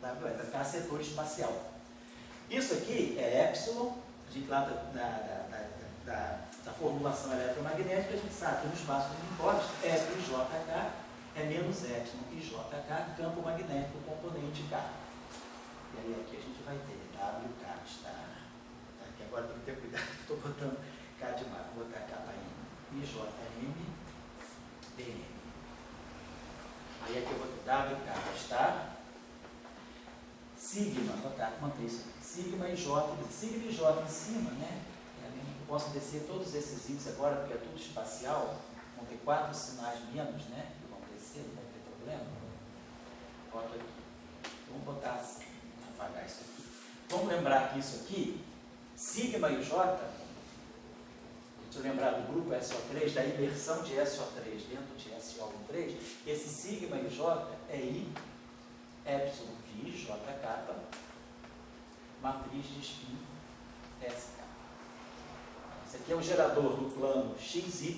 WL, vai ficar setor espacial. Isso aqui é epsilon, a gente lá da formulação eletromagnética, a gente sabe que no espaço de Minkowski, F de JK é menos epsilon e JK, campo magnético componente K. E aí aqui a gente vai ter WK star. Aqui agora tem que ter cuidado, estou botando K de mar, vou botar K em IJM, DM. Aí aqui eu vou ter WK star, sigma, vou manter isso aqui, sigma e J, sigma e J em cima, né? Eu posso descer todos esses índices agora, porque é tudo espacial, vão ter 4 sinais menos, né? Que vão descer, não vai ter problema. Boto aqui. Vamos botar assim, apagar isso aqui. Vamos lembrar que isso aqui, sigma e J, deixa eu lembrar do grupo SO3, da inversão de SO3 dentro de SO13, esse sigma e J é I, epsilon de JK, matriz de spin SK. Esse aqui é o gerador do plano XY,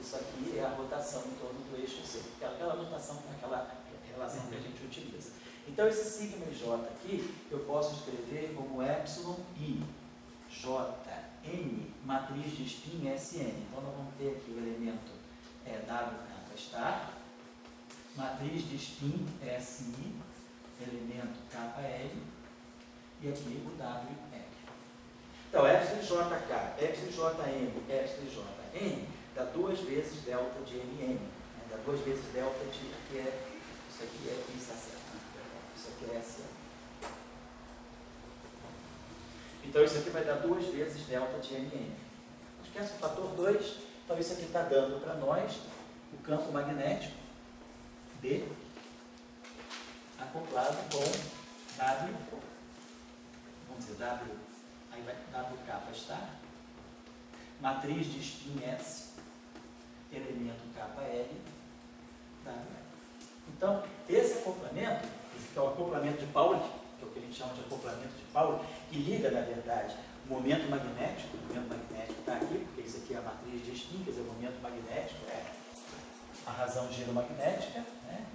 isso aqui é a rotação em torno do eixo Z, aquela rotação, aquela relação que a gente utiliza. Então, esse sigma e J aqui, eu posso escrever como epsilon I, J, N, matriz de spin SN. Então, nós vamos ter aqui o elemento WK star, matriz de spin SI, elemento KL, e aqui o WL. Então, epsilon JK, epsilon JM, epsilon JN, dá 2 vezes delta de NM. Né? Dá 2 vezes delta de, isso aqui é isso aqui é SM. Então, isso aqui vai dar 2 vezes delta de NM. Esquece o fator 2, então isso aqui está dando para nós o campo magnético B acoplado com W, vamos dizer W, aí vai WK star, matriz de spin S, elemento KL, WL. Então, esse acoplamento, que é o acoplamento de Pauli, que é o que a gente chama de acoplamento de Pauli, que liga, na verdade, o momento magnético está aqui, porque isso aqui é a matriz de spin, quer dizer, o momento magnético é a razão giromagnética, né?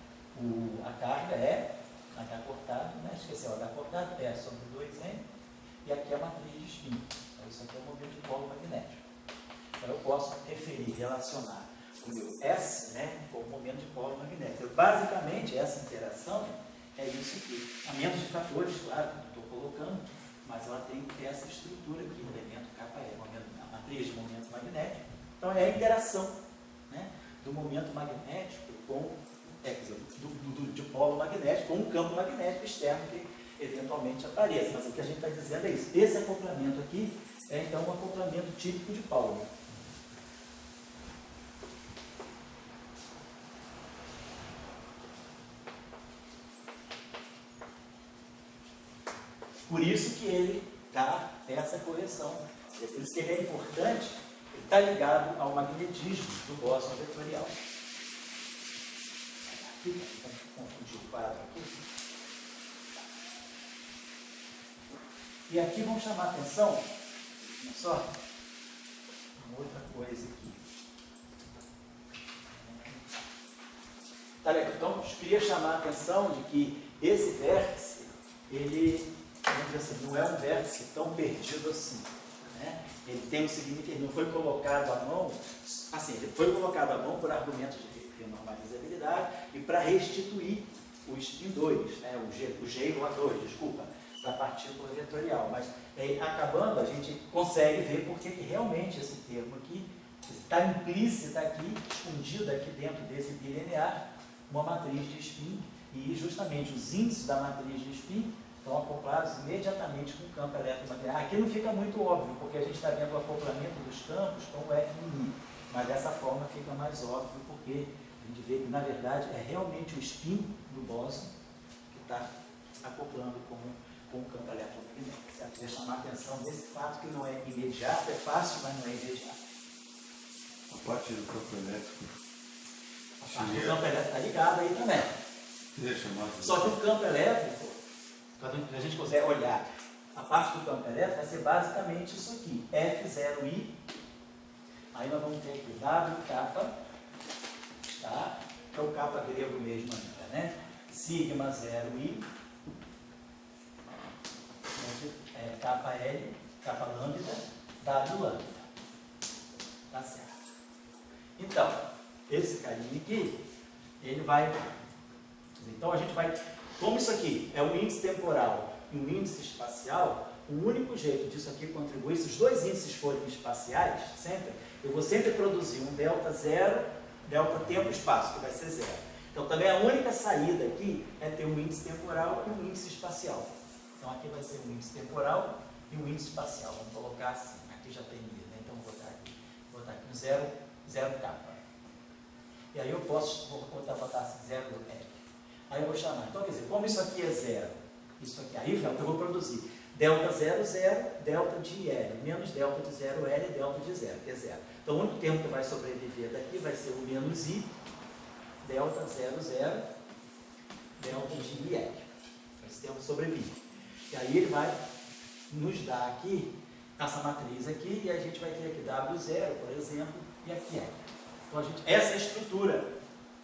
A carga é H cortado, né? Esqueceu, H cortado é sobre 2N, e aqui é a matriz de spin. Então, isso aqui é o momento de polo magnético. Então, eu posso referir, relacionar o meu S, né, com o momento de polo magnético. Basicamente, essa interação é isso aqui. A menos de fatores, claro, que eu estou colocando, mas ela tem essa estrutura aqui, o elemento KE, a matriz de momento magnético. Então, é a interação, né, do momento magnético com, quer dizer, de polo magnético com um campo magnético externo que eventualmente apareça. Mas o que a gente está dizendo é isso. Esse acoplamento aqui é, então, um acoplamento típico de Pauli. Por isso que ele dá essa correção. É por isso que ele é importante, ele está ligado ao magnetismo do bóson vetorial. Aqui, vamos confundir o quadro aqui. E aqui vamos chamar a atenção, olha só, uma outra coisa aqui. Tá legal? Então, eu queria chamar a atenção de que esse vértice, ele, vamos dizer assim, não é um vértice tão perdido assim. Né? Ele tem um significado, ele não foi colocado à mão, assim, ele foi colocado à mão por argumentos de renormalizabilidade e para restituir o spin 2, né? o G igual a 2, desculpa, da partícula vetorial. Mas acabando, a gente consegue ver porque que realmente esse termo aqui está implícita aqui, escondida aqui dentro desse bilinear, uma matriz de spin, e justamente os índices da matriz de spin estão acoplados imediatamente com o campo eletromagnético. Aqui não fica muito óbvio, porque a gente está vendo o acoplamento dos campos com o FMI, mas dessa forma fica mais óbvio, porque a gente vê que, na verdade, é realmente o spin do bóson que está acoplando com o campo eletromagnético. Certo? Queria chamar a atenção desse fato que não é imediato, é fácil, mas não é imediato. A parte do campo elétrico. A parte do campo elétrico está ligada aí também. Só que o campo elétrico, quando a gente quiser olhar a parte do campo elétrico, vai ser basicamente isso aqui, F0I, aí nós vamos ter aqui WK, tá? Que é o kappa grego mesmo ainda, né? Sigma 0I, KL, kappa lambda, W lambda. Tá certo. Então, esse carinha aqui, ele vai... Então a gente vai... Como isso aqui é um índice temporal e um índice espacial, o único jeito disso aqui contribuir, se os dois índices forem espaciais, sempre, eu vou sempre produzir um delta zero, delta tempo-espaço, que vai ser zero. Então também a única saída aqui é ter um índice temporal e um índice espacial. Então aqui vai ser um índice temporal e um índice espacial. Vamos colocar assim. Aqui já tem I, né? Então vou botar aqui um zero capa. E aí eu posso botar assim, zero L. Aí eu vou chamar. Então quer dizer, como isso aqui é zero, isso aqui, aí eu vou produzir delta 0, 0, delta de L, menos delta de 0, L, delta de 0, que é zero. Então o único termo que vai sobreviver daqui vai ser o menos I, delta 0, 0, delta de IL. Esse termo sobrevive. E aí ele vai nos dar aqui essa matriz aqui, e a gente vai ter aqui W0, por exemplo, e aqui L. Então essa é a estrutura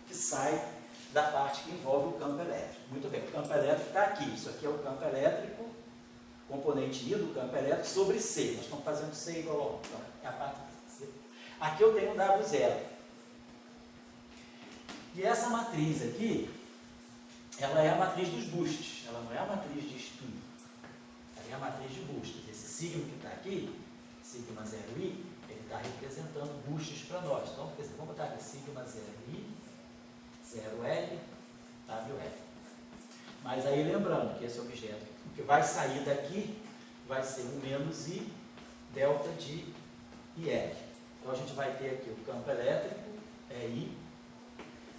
que sai da parte que envolve o campo elétrico. Muito bem, o campo elétrico está aqui. Isso aqui é o campo elétrico, componente I do campo elétrico sobre C. Nós estamos fazendo C igual a 1. Então, é a parte C. Aqui eu tenho W0. E essa matriz aqui, ela é a matriz dos boosts. Ela não é a matriz de spin. Ela é a matriz de boosts. Esse signo que está aqui, sigma 0i, ele está representando boosts para nós. Então, quer dizer, vamos botar aqui sigma 0i, 0L, WL. Mas aí lembrando que esse objeto, o que vai sair daqui vai ser um menos I, delta de IL. Então a gente vai ter aqui o campo elétrico, é I,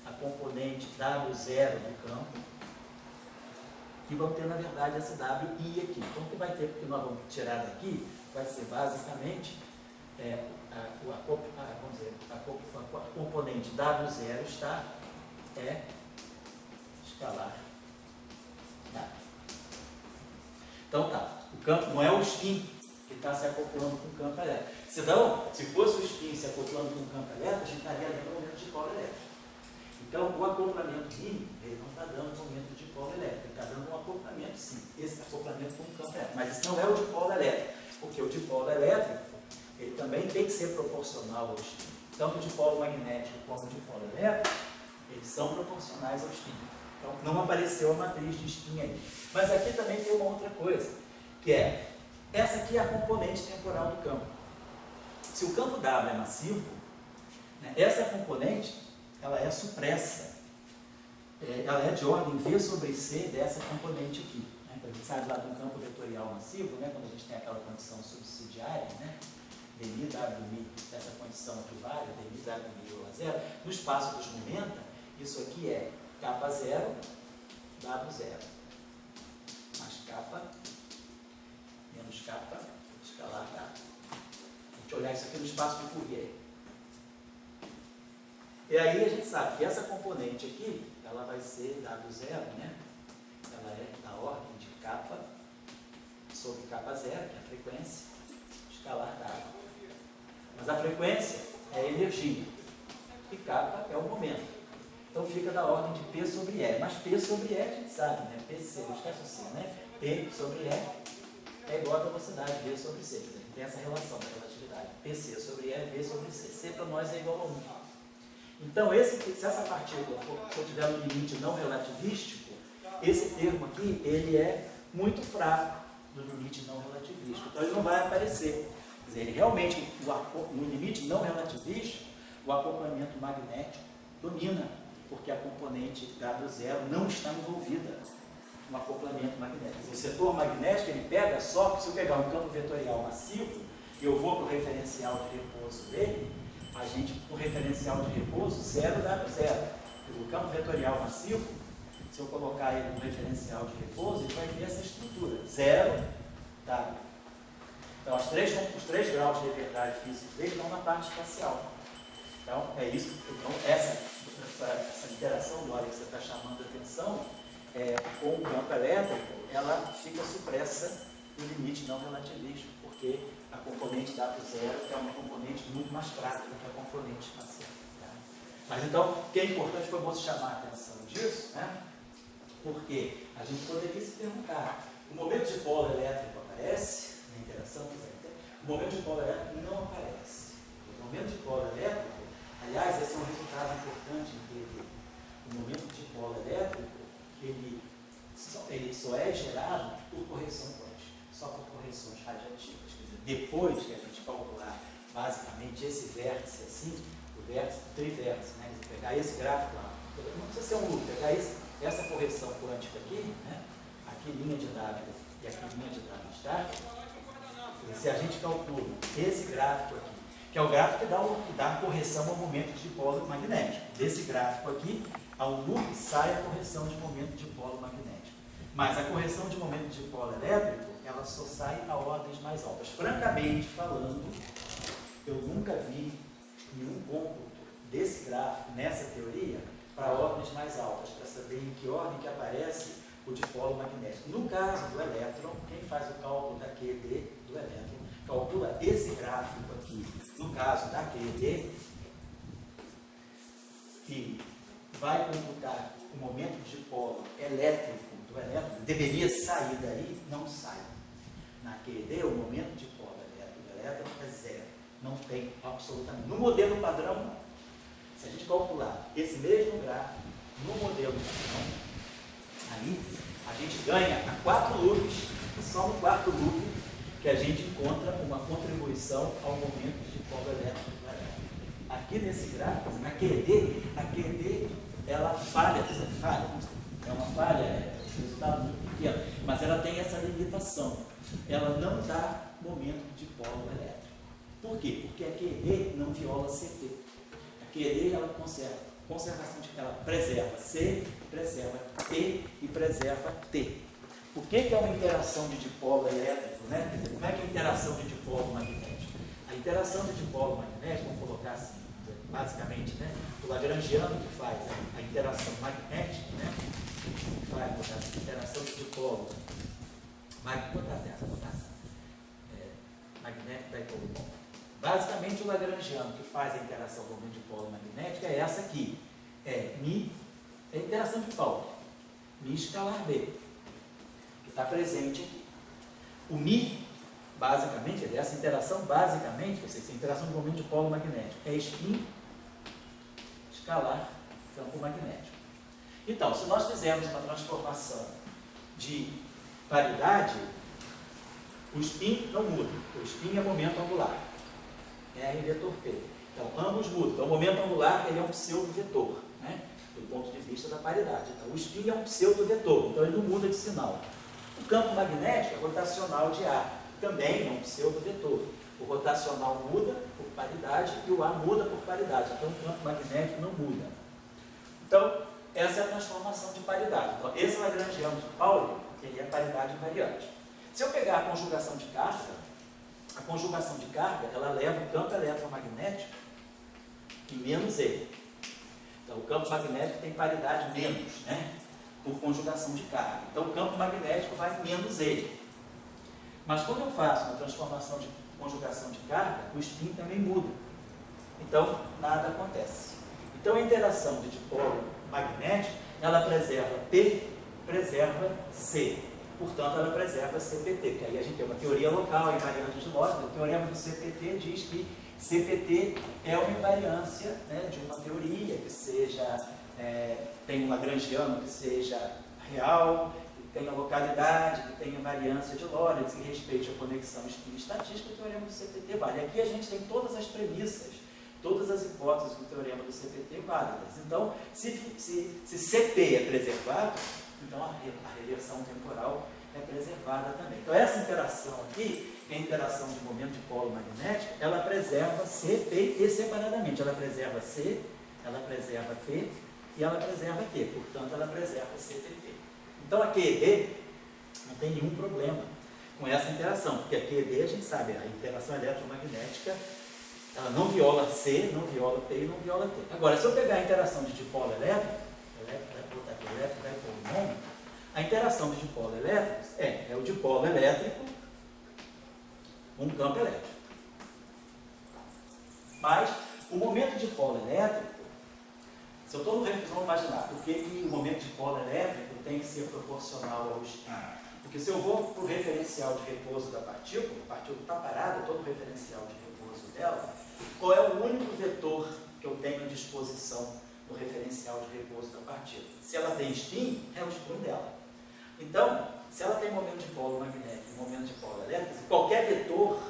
a componente W0 do campo, que vão ter na verdade esse WI aqui. Então o que vai ter, porque nós vamos tirar daqui, vai ser basicamente a componente W0 está escalar. Então tá, o campo não é o spin que está se acoplando com o campo elétrico. Senão, se fosse o spin se acoplando com o campo elétrico, a gente estaria dando um momento de polo elétrico. Então, o acoplamento mínimo, ele não está dando um momento de polo elétrico, ele está dando um acoplamento sim, esse acoplamento com o campo elétrico. Mas isso não é o dipolo elétrico, porque o dipolo elétrico, ele também tem que ser proporcional ao spin. Tanto o dipolo magnético como o dipolo elétrico, eles são proporcionais ao spin. Então, não apareceu a matriz de spin aí. Mas aqui também tem uma outra coisa, que é, essa aqui é a componente temporal do campo. Se o campo W é massivo, né, essa componente, ela é supressa. Ela é de ordem V sobre C dessa componente aqui. Né? Então, a gente sabe lá do campo vetorial massivo, né, quando a gente tem aquela condição subsidiária, né, dmi, WI, essa condição equivale, dmi, WI igual a zero, no espaço dos momenta, isso aqui é capa 0, W0, mais capa, menos capa, escalar capa. A gente olhar isso aqui no espaço de Fourier. E aí a gente sabe que essa componente aqui, ela vai ser W0, né? Ela é da ordem de capa sobre capa 0, que é a frequência, escalar capa. Mas a frequência é a energia e capa é o momento. Então fica da ordem de P sobre E. Mas P sobre E a gente sabe, né? PC, não esquece o C, né? P sobre E é igual a velocidade V sobre C. Quer dizer, tem essa relação da relatividade. PC sobre E, V sobre C. C para nós é igual a 1. Então, se essa partícula for tiver um limite não relativístico, esse termo aqui, ele é muito fraco do limite não relativístico. Então, ele não vai aparecer. Quer dizer, ele realmente, no limite não relativístico, o acoplamento magnético domina, porque a componente W0 não está envolvida no acoplamento magnético. O setor magnético, ele pega só, que se eu pegar um campo vetorial massivo, e eu vou para o referencial de repouso dele, a gente, o referencial de repouso, 0W0. O campo vetorial massivo, se eu colocar ele no referencial de repouso, ele vai ter essa estrutura, 0W. Então, os três graus de liberdade física dele estão na parte espacial. Então, é isso. Então, essa interação, Glória, que você está chamando a atenção, com o campo elétrico, ela fica supressa no limite não relativístico, porque a componente W0 é uma componente muito mais fraca do que a componente espacial. Tá? Mas então, o que é importante foi você chamar a atenção disso, né? Porque a gente poderia se perguntar, o momento de polo elétrico aparece na interação? O momento de polo elétrico não aparece. Vou O momento de dipolo elétrico, aliás, esse é um resultado importante em QED. O momento de dipolo elétrico, ele só é gerado por correção quântica, só por correções radiativas. Quer dizer, depois que a gente calcular basicamente esse vértice assim, o vértice, o trivértice, né? Pegar esse gráfico lá, não precisa ser um loop, pegar essa correção quântica aqui, né? Aqui linha de W e aqui linha de W estática, se a gente calcula esse gráfico aqui, que é o gráfico que dá a correção ao momento de dipolo magnético, desse gráfico aqui, ao loop sai a correção de momento de dipolo magnético. Mas a correção de momento de dipolo elétrico, ela só sai a ordens mais altas. Francamente falando, eu nunca vi nenhum cômputo desse gráfico, nessa teoria, para ordens mais altas, para saber em que ordem que aparece o dipolo magnético. No caso do elétron, quem faz o cálculo da QED do elétron, calcula esse gráfico aqui, no caso da QED, e vai computar o momento de dipolo elétrico do elétron, deveria sair daí, não sai. Na QED, o momento de dipolo elétrico do elétron é zero. Não tem absolutamente. No modelo padrão, se a gente calcular esse mesmo gráfico no modelo padrão, aí a gente ganha a 4 loops, só no quarto loop que a gente encontra uma contribuição ao momento de dipolo elétrico do elétron. Aqui nesse gráfico, na QED, ela falha, é uma falha, é um resultado muito pequeno, mas ela tem essa limitação. Ela não dá momento de dipolo elétrico. Por quê? Porque a QED não viola CT. A QED, ela ela preserva C, preserva P e preserva T. Por que é uma interação de dipolo elétrico, né? Como é que é a interação de dipolo magnético? A interação de dipolo magnético, vamos colocar assim, basicamente, né? O lagrangiano que faz a interação magnética, né? Vai botar assim, interação de dipolo magnético dipolo. Basicamente, o lagrangiano que faz a interação do momento de dipolo magnético é essa aqui. É a interação de Pauli, Mi escalar B, que está presente aqui. O Mi, basicamente, essa interação, basicamente, essa interação do momento de dipolo magnético, é spin escalar campo magnético. Então, se nós fizermos uma transformação de paridade, o spin não muda. O spin é momento angular. R vetor P. Então, ambos mudam. Então, o momento angular ele é um pseudo-vetor, né? Do ponto de vista da paridade. Então, o spin é um pseudo-vetor, então ele não muda de sinal. O campo magnético é rotacional de A, também é um pseudo-vetor. O rotacional muda por paridade e o A muda por paridade. Então, o campo magnético não muda. Então, essa é a transformação de paridade. Então, esse lagrangiano de Pauli, ele é paridade invariante. Se eu pegar a conjugação de carga, ela leva o campo eletromagnético em menos E. Então, o campo magnético tem paridade menos, né? Por conjugação de carga. Então, o campo magnético vai em menos E. Mas quando eu faço uma transformação de conjugação de carga, o spin também muda. Então, nada acontece. Então, a interação de dipolo magnético, ela preserva P, preserva C. Portanto, ela preserva CPT, que aí a gente tem uma teoria local, invariante de Lorentz. O teorema do CPT diz que CPT é uma invariância, né, de uma teoria que seja, tem um lagrangiano que seja real, que tenha localidade, que tenha invariância de Lorentz, que respeite a conexão espin-estatística. O teorema do CPT vale. Aqui a gente tem todas as premissas, todas as hipóteses do teorema do CPT válidas. Então, se CP é preservado, então a reversão temporal é preservada também. Então essa interação aqui, que é a interação de momento de dipolo magnético, ela preserva C, P e separadamente. Ela preserva C, ela preserva P e ela preserva T. Portanto, ela preserva CPT. Então a QED não tem nenhum problema com essa interação, porque a QED a gente sabe, a interação eletromagnética, ela não viola C, não viola P e não viola T. Agora, se eu pegar a interação de dipolo elétrico, a interação de dipolo elétricos é o dipolo elétrico com um campo elétrico. Mas o momento de dipolo elétrico, Se eu estou no refletor, vamos imaginar, por que o momento de polo elétrico tem que ser proporcional ao spin? Porque se eu vou para o referencial de repouso da partícula, a partícula está parada, eu estou no referencial de repouso dela, qual é o único vetor que eu tenho à disposição no referencial de repouso da partícula? Se ela tem spin, é o spin dela. Então, se ela tem momento de polo magnético e momento de polo elétrico, qualquer vetor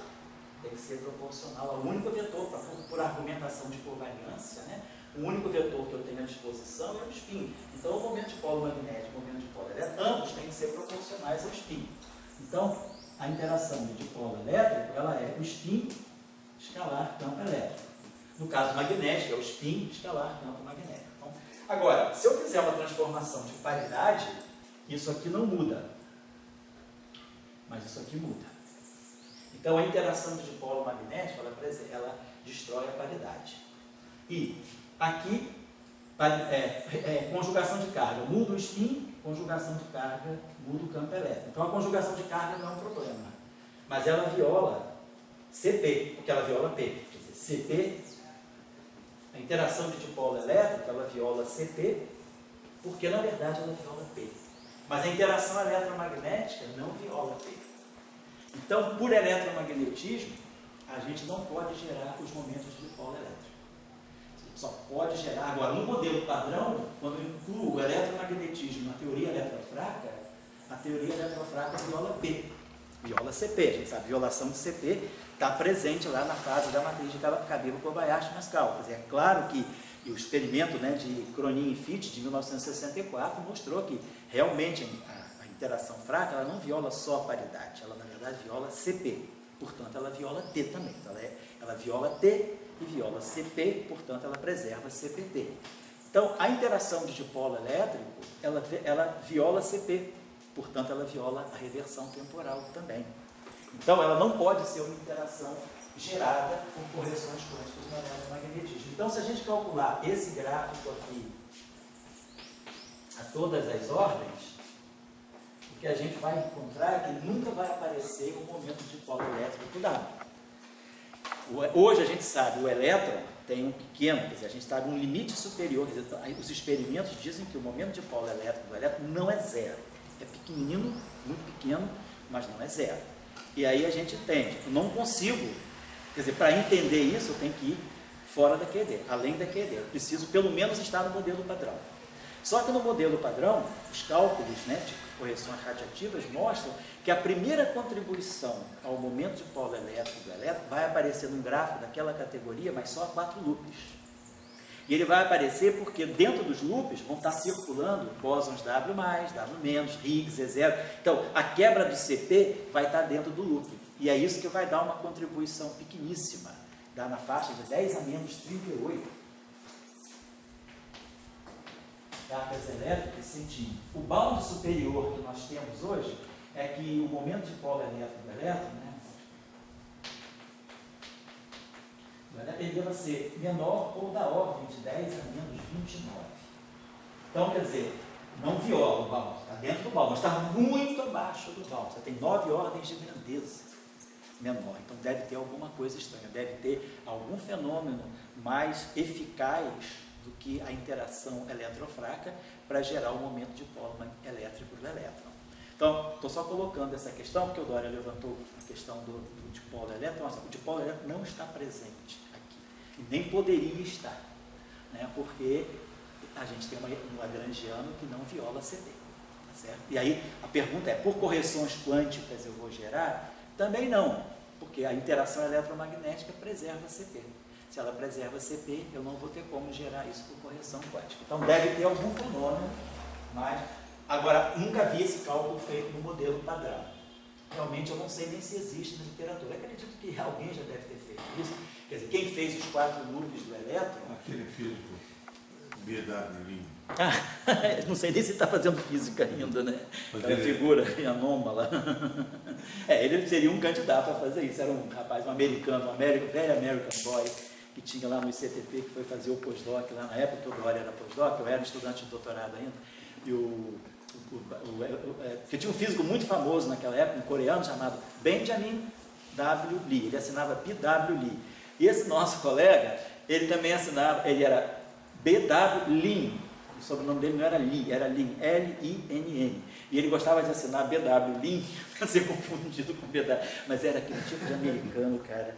tem que ser proporcional ao único vetor, por argumentação de covariância, né? O único vetor que eu tenho à disposição é o spin. Então, o momento de polo magnético e o momento de polo elétrico, ambos têm que ser proporcionais ao spin. Então, a interação de dipolo elétrico, ela é o spin escalar campo elétrico. No caso magnético, é o spin escalar campo magnético. Então, agora, se eu fizer uma transformação de paridade, isso aqui não muda, mas isso aqui muda. Então, a interação de dipolo magnético, ela destrói a paridade. E aqui, conjugação de carga, muda o spin, conjugação de carga, muda o campo elétrico. Então, a conjugação de carga não é um problema, mas ela viola CP, porque ela viola P. Quer dizer, CP, a interação de dipolo elétrico, ela viola CP, porque, na verdade, ela viola P. Mas a interação eletromagnética não viola P. Então, por eletromagnetismo, a gente não pode gerar os momentos de dipolo elétrico. Só pode gerar. Agora, no modelo padrão, quando eu incluo o eletromagnetismo na teoria eletrofraca, a teoria eletrofraca viola P, viola CP. A gente sabe, a violação de CP está presente lá na fase da matriz de Cabilo-Kobayashi-Mascal. Quer dizer, é claro que o experimento, né, de Cronin e Fitch, de 1964, mostrou que realmente a interação fraca ela não viola só a paridade, ela na verdade viola CP, portanto ela viola T também. Então, ela viola T e viola CP, portanto ela preserva CPT. Então, a interação de dipolo elétrico, ela viola CP, portanto ela viola a reversão temporal também. Então, ela não pode ser uma interação gerada por correções quânticas no eletromagnetismo. Então, se a gente calcular esse gráfico aqui a todas as ordens, o que a gente vai encontrar é que nunca vai aparecer um momento de dipolo elétrico dado. Hoje a gente sabe, o elétron tem um pequeno, quer dizer, a gente sabe um limite superior, quer dizer, os experimentos dizem que o momento de dipolo elétrico do elétron não é zero. É pequenino, muito pequeno, mas não é zero. E aí a gente entende, eu não consigo, quer dizer, para entender isso eu tenho que ir fora da QED, além da QED. Eu preciso pelo menos estar no modelo padrão. Só que no modelo padrão, os cálculos, né, de correções radiativas mostram que a primeira contribuição ao momento de polo elétrico do elétron vai aparecer num gráfico daquela categoria, mas só a 4 loops. E ele vai aparecer porque dentro dos loops vão estar circulando bósons W+, W-, Higgs, E0. Então, a quebra do CP vai estar dentro do loop. E é isso que vai dar uma contribuição pequeníssima, dá na faixa de 10 a menos 38. Cargas elétricas centímetros. O bound superior que nós temos hoje é que o momento de polo elétrico do elétron, né, ele deve ser menor ou da ordem de 10 a menos 29. Então, quer dizer, não viola o bound, está dentro do bound, mas está muito abaixo do bound. Você tem 9 ordens de grandeza menor. Então, deve ter alguma coisa estranha, deve ter algum fenômeno mais eficaz do que a interação eletrofraca para gerar o momento de polo elétrico do elétron. Então, estou só colocando essa questão, porque o Dória levantou a questão do dipolo elétron. Nossa, o dipolo elétron não está presente aqui, e nem poderia estar, né, porque a gente tem um lagrangiano que não viola CP, tá certo? E aí, a pergunta é, por correções quânticas eu vou gerar? Também não, porque a interação eletromagnética preserva CP. Se ela preserva CP, eu não vou ter como gerar isso por correção quântica. Então, deve ter algum fenômeno, mas... Agora, nunca vi esse cálculo feito no modelo padrão. Realmente, eu não sei nem se existe na literatura. Eu acredito que alguém já deve ter feito isso. Quer dizer, quem fez os 4 loops do elétron... Aquele físico, B.W. Lin. Não sei nem se está fazendo física ainda, né? Mas é uma figura anômala. Ele seria um candidato a fazer isso. Era um rapaz, um americano, velho American boy, que tinha lá no ICTP, que foi fazer o pós-doc lá na época, que o Dória era pós-doc, eu era estudante de doutorado ainda, e porque tinha um físico muito famoso naquela época, um coreano chamado Benjamin W. Lee, ele assinava P.W. Lee. E esse nosso colega, ele também assinava, ele era B.W. Lin. O sobrenome dele não era Lee, era Lin, L-I-N-N. E ele gostava de assinar B.W. Lin, para ser confundido com B.W. Mas era aquele tipo de americano, cara,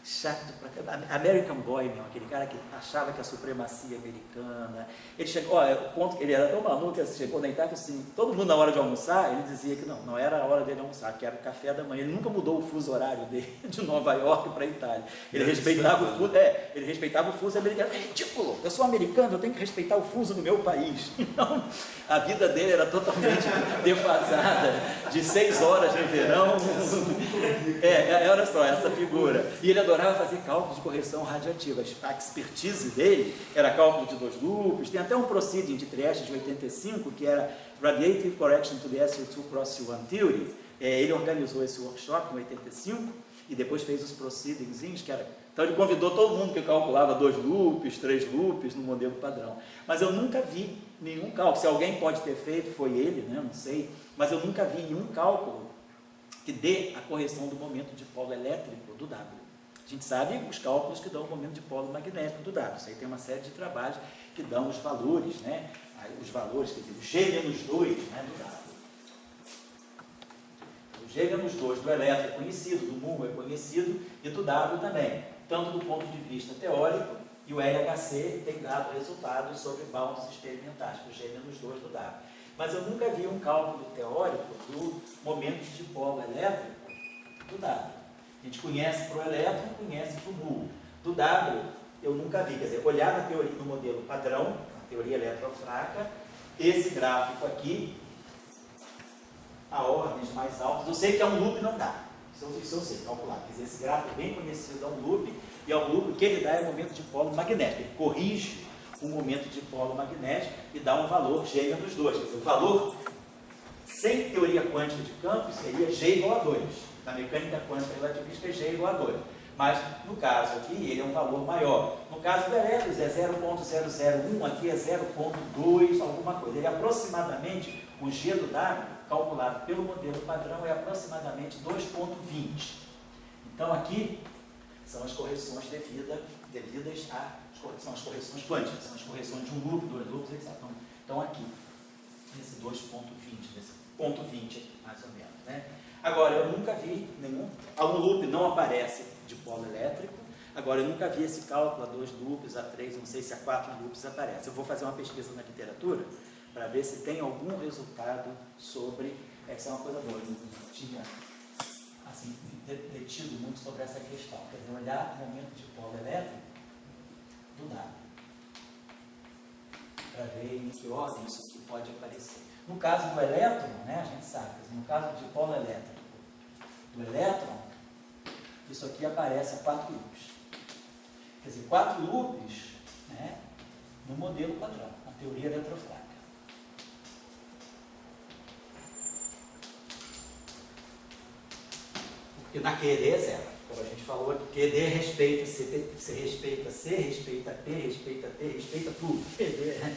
chato pra caramba. American Boy mesmo, aquele cara que achava que a supremacia americana. Ele chegou, o ponto que ele era tão maluco que chegou na Itália, assim, todo mundo na hora de almoçar, ele dizia que não era a hora dele almoçar, que era o café da manhã. Ele nunca mudou o fuso horário dele de Nova York para a Itália. Ele respeitava o fuso americano. É ridículo, eu sou americano, eu tenho que respeitar o fuso do meu país. Então, a vida dele era totalmente defasada, de 6 horas no verão. Olha só, essa figura. E ele adorava fazer cálculos de correção radiativa. A expertise dele era cálculo de 2 loops. Tem até um proceeding de Trieste de 85, que era Radiative Correction to the SO2 Cross C1 Theory. Ele organizou esse workshop em 85 e depois fez os proceedings, que era... Então ele convidou todo mundo que calculava 2 loops, 3 loops no modelo padrão. Mas eu nunca vi nenhum cálculo. Se alguém pode ter feito, foi ele, né? Não sei. Mas eu nunca vi nenhum cálculo que dê a correção do momento de polo elétrico do W. A gente sabe os cálculos que dão o momento de polo magnético do W. Isso aí tem uma série de trabalhos que dão os valores, né? Os valores, quer dizer, o G-2, né, do W. O G-2 do elétron é conhecido, do mu é conhecido e do W também, tanto do ponto de vista teórico, e o LHC tem dado resultados sobre bounds experimentais, o G-2 do W. Mas eu nunca vi um cálculo teórico do momento de polo elétrico do W. A gente conhece para o elétron, conhece para o mu. Do W, eu nunca vi. Quer dizer, olhar na teoria, no modelo padrão, na teoria eletrofraca, esse gráfico aqui, a ordens mais altas, eu sei que é um loop, não dá. Isso eu sei calcular. Quer dizer, esse gráfico é bem conhecido, é um loop, e é um loop que ele dá é o momento de polo magnético. Ele corrige o momento de polo magnético e dá um valor G menos 2. Quer dizer, o valor, sem teoria quântica de campo, seria G igual a 2. Na mecânica quântica relativista é G igual a 2. Mas, no caso aqui, ele é um valor maior. No caso do elétron, é 0,001, aqui é 0,2, alguma coisa. Ele é aproximadamente, o G do W, calculado pelo modelo padrão, é aproximadamente 2,20. Então, aqui são as correções devidas são as correções quânticas, são as correções de um loop, 2 loops, etc. Então, aqui, nesse 2,20, nesse ponto 20 aqui, mais ou menos, né? Agora, eu nunca vi nenhum... Um loop não aparece de polo elétrico. Agora, eu nunca vi esse cálculo a 2 loops, a 3, não sei se a 4 loops aparece. Eu vou fazer uma pesquisa na literatura para ver se tem algum resultado sobre... Essa é uma coisa boa, eu não tinha assim, refletido muito sobre essa questão. Quer dizer, olhar o momento de polo elétrico do W, para ver em que ordem isso aqui pode aparecer. No caso do elétron, né, a gente sabe, no caso de polo elétrico do elétron, isso aqui aparece a 4 loops. Quer dizer, 4 loops, né, no modelo padrão, na teoria eletrofraca. Porque na QED é 0. Como a gente falou, QED respeita C, respeita C, respeita P, respeita T, respeita tudo. QED é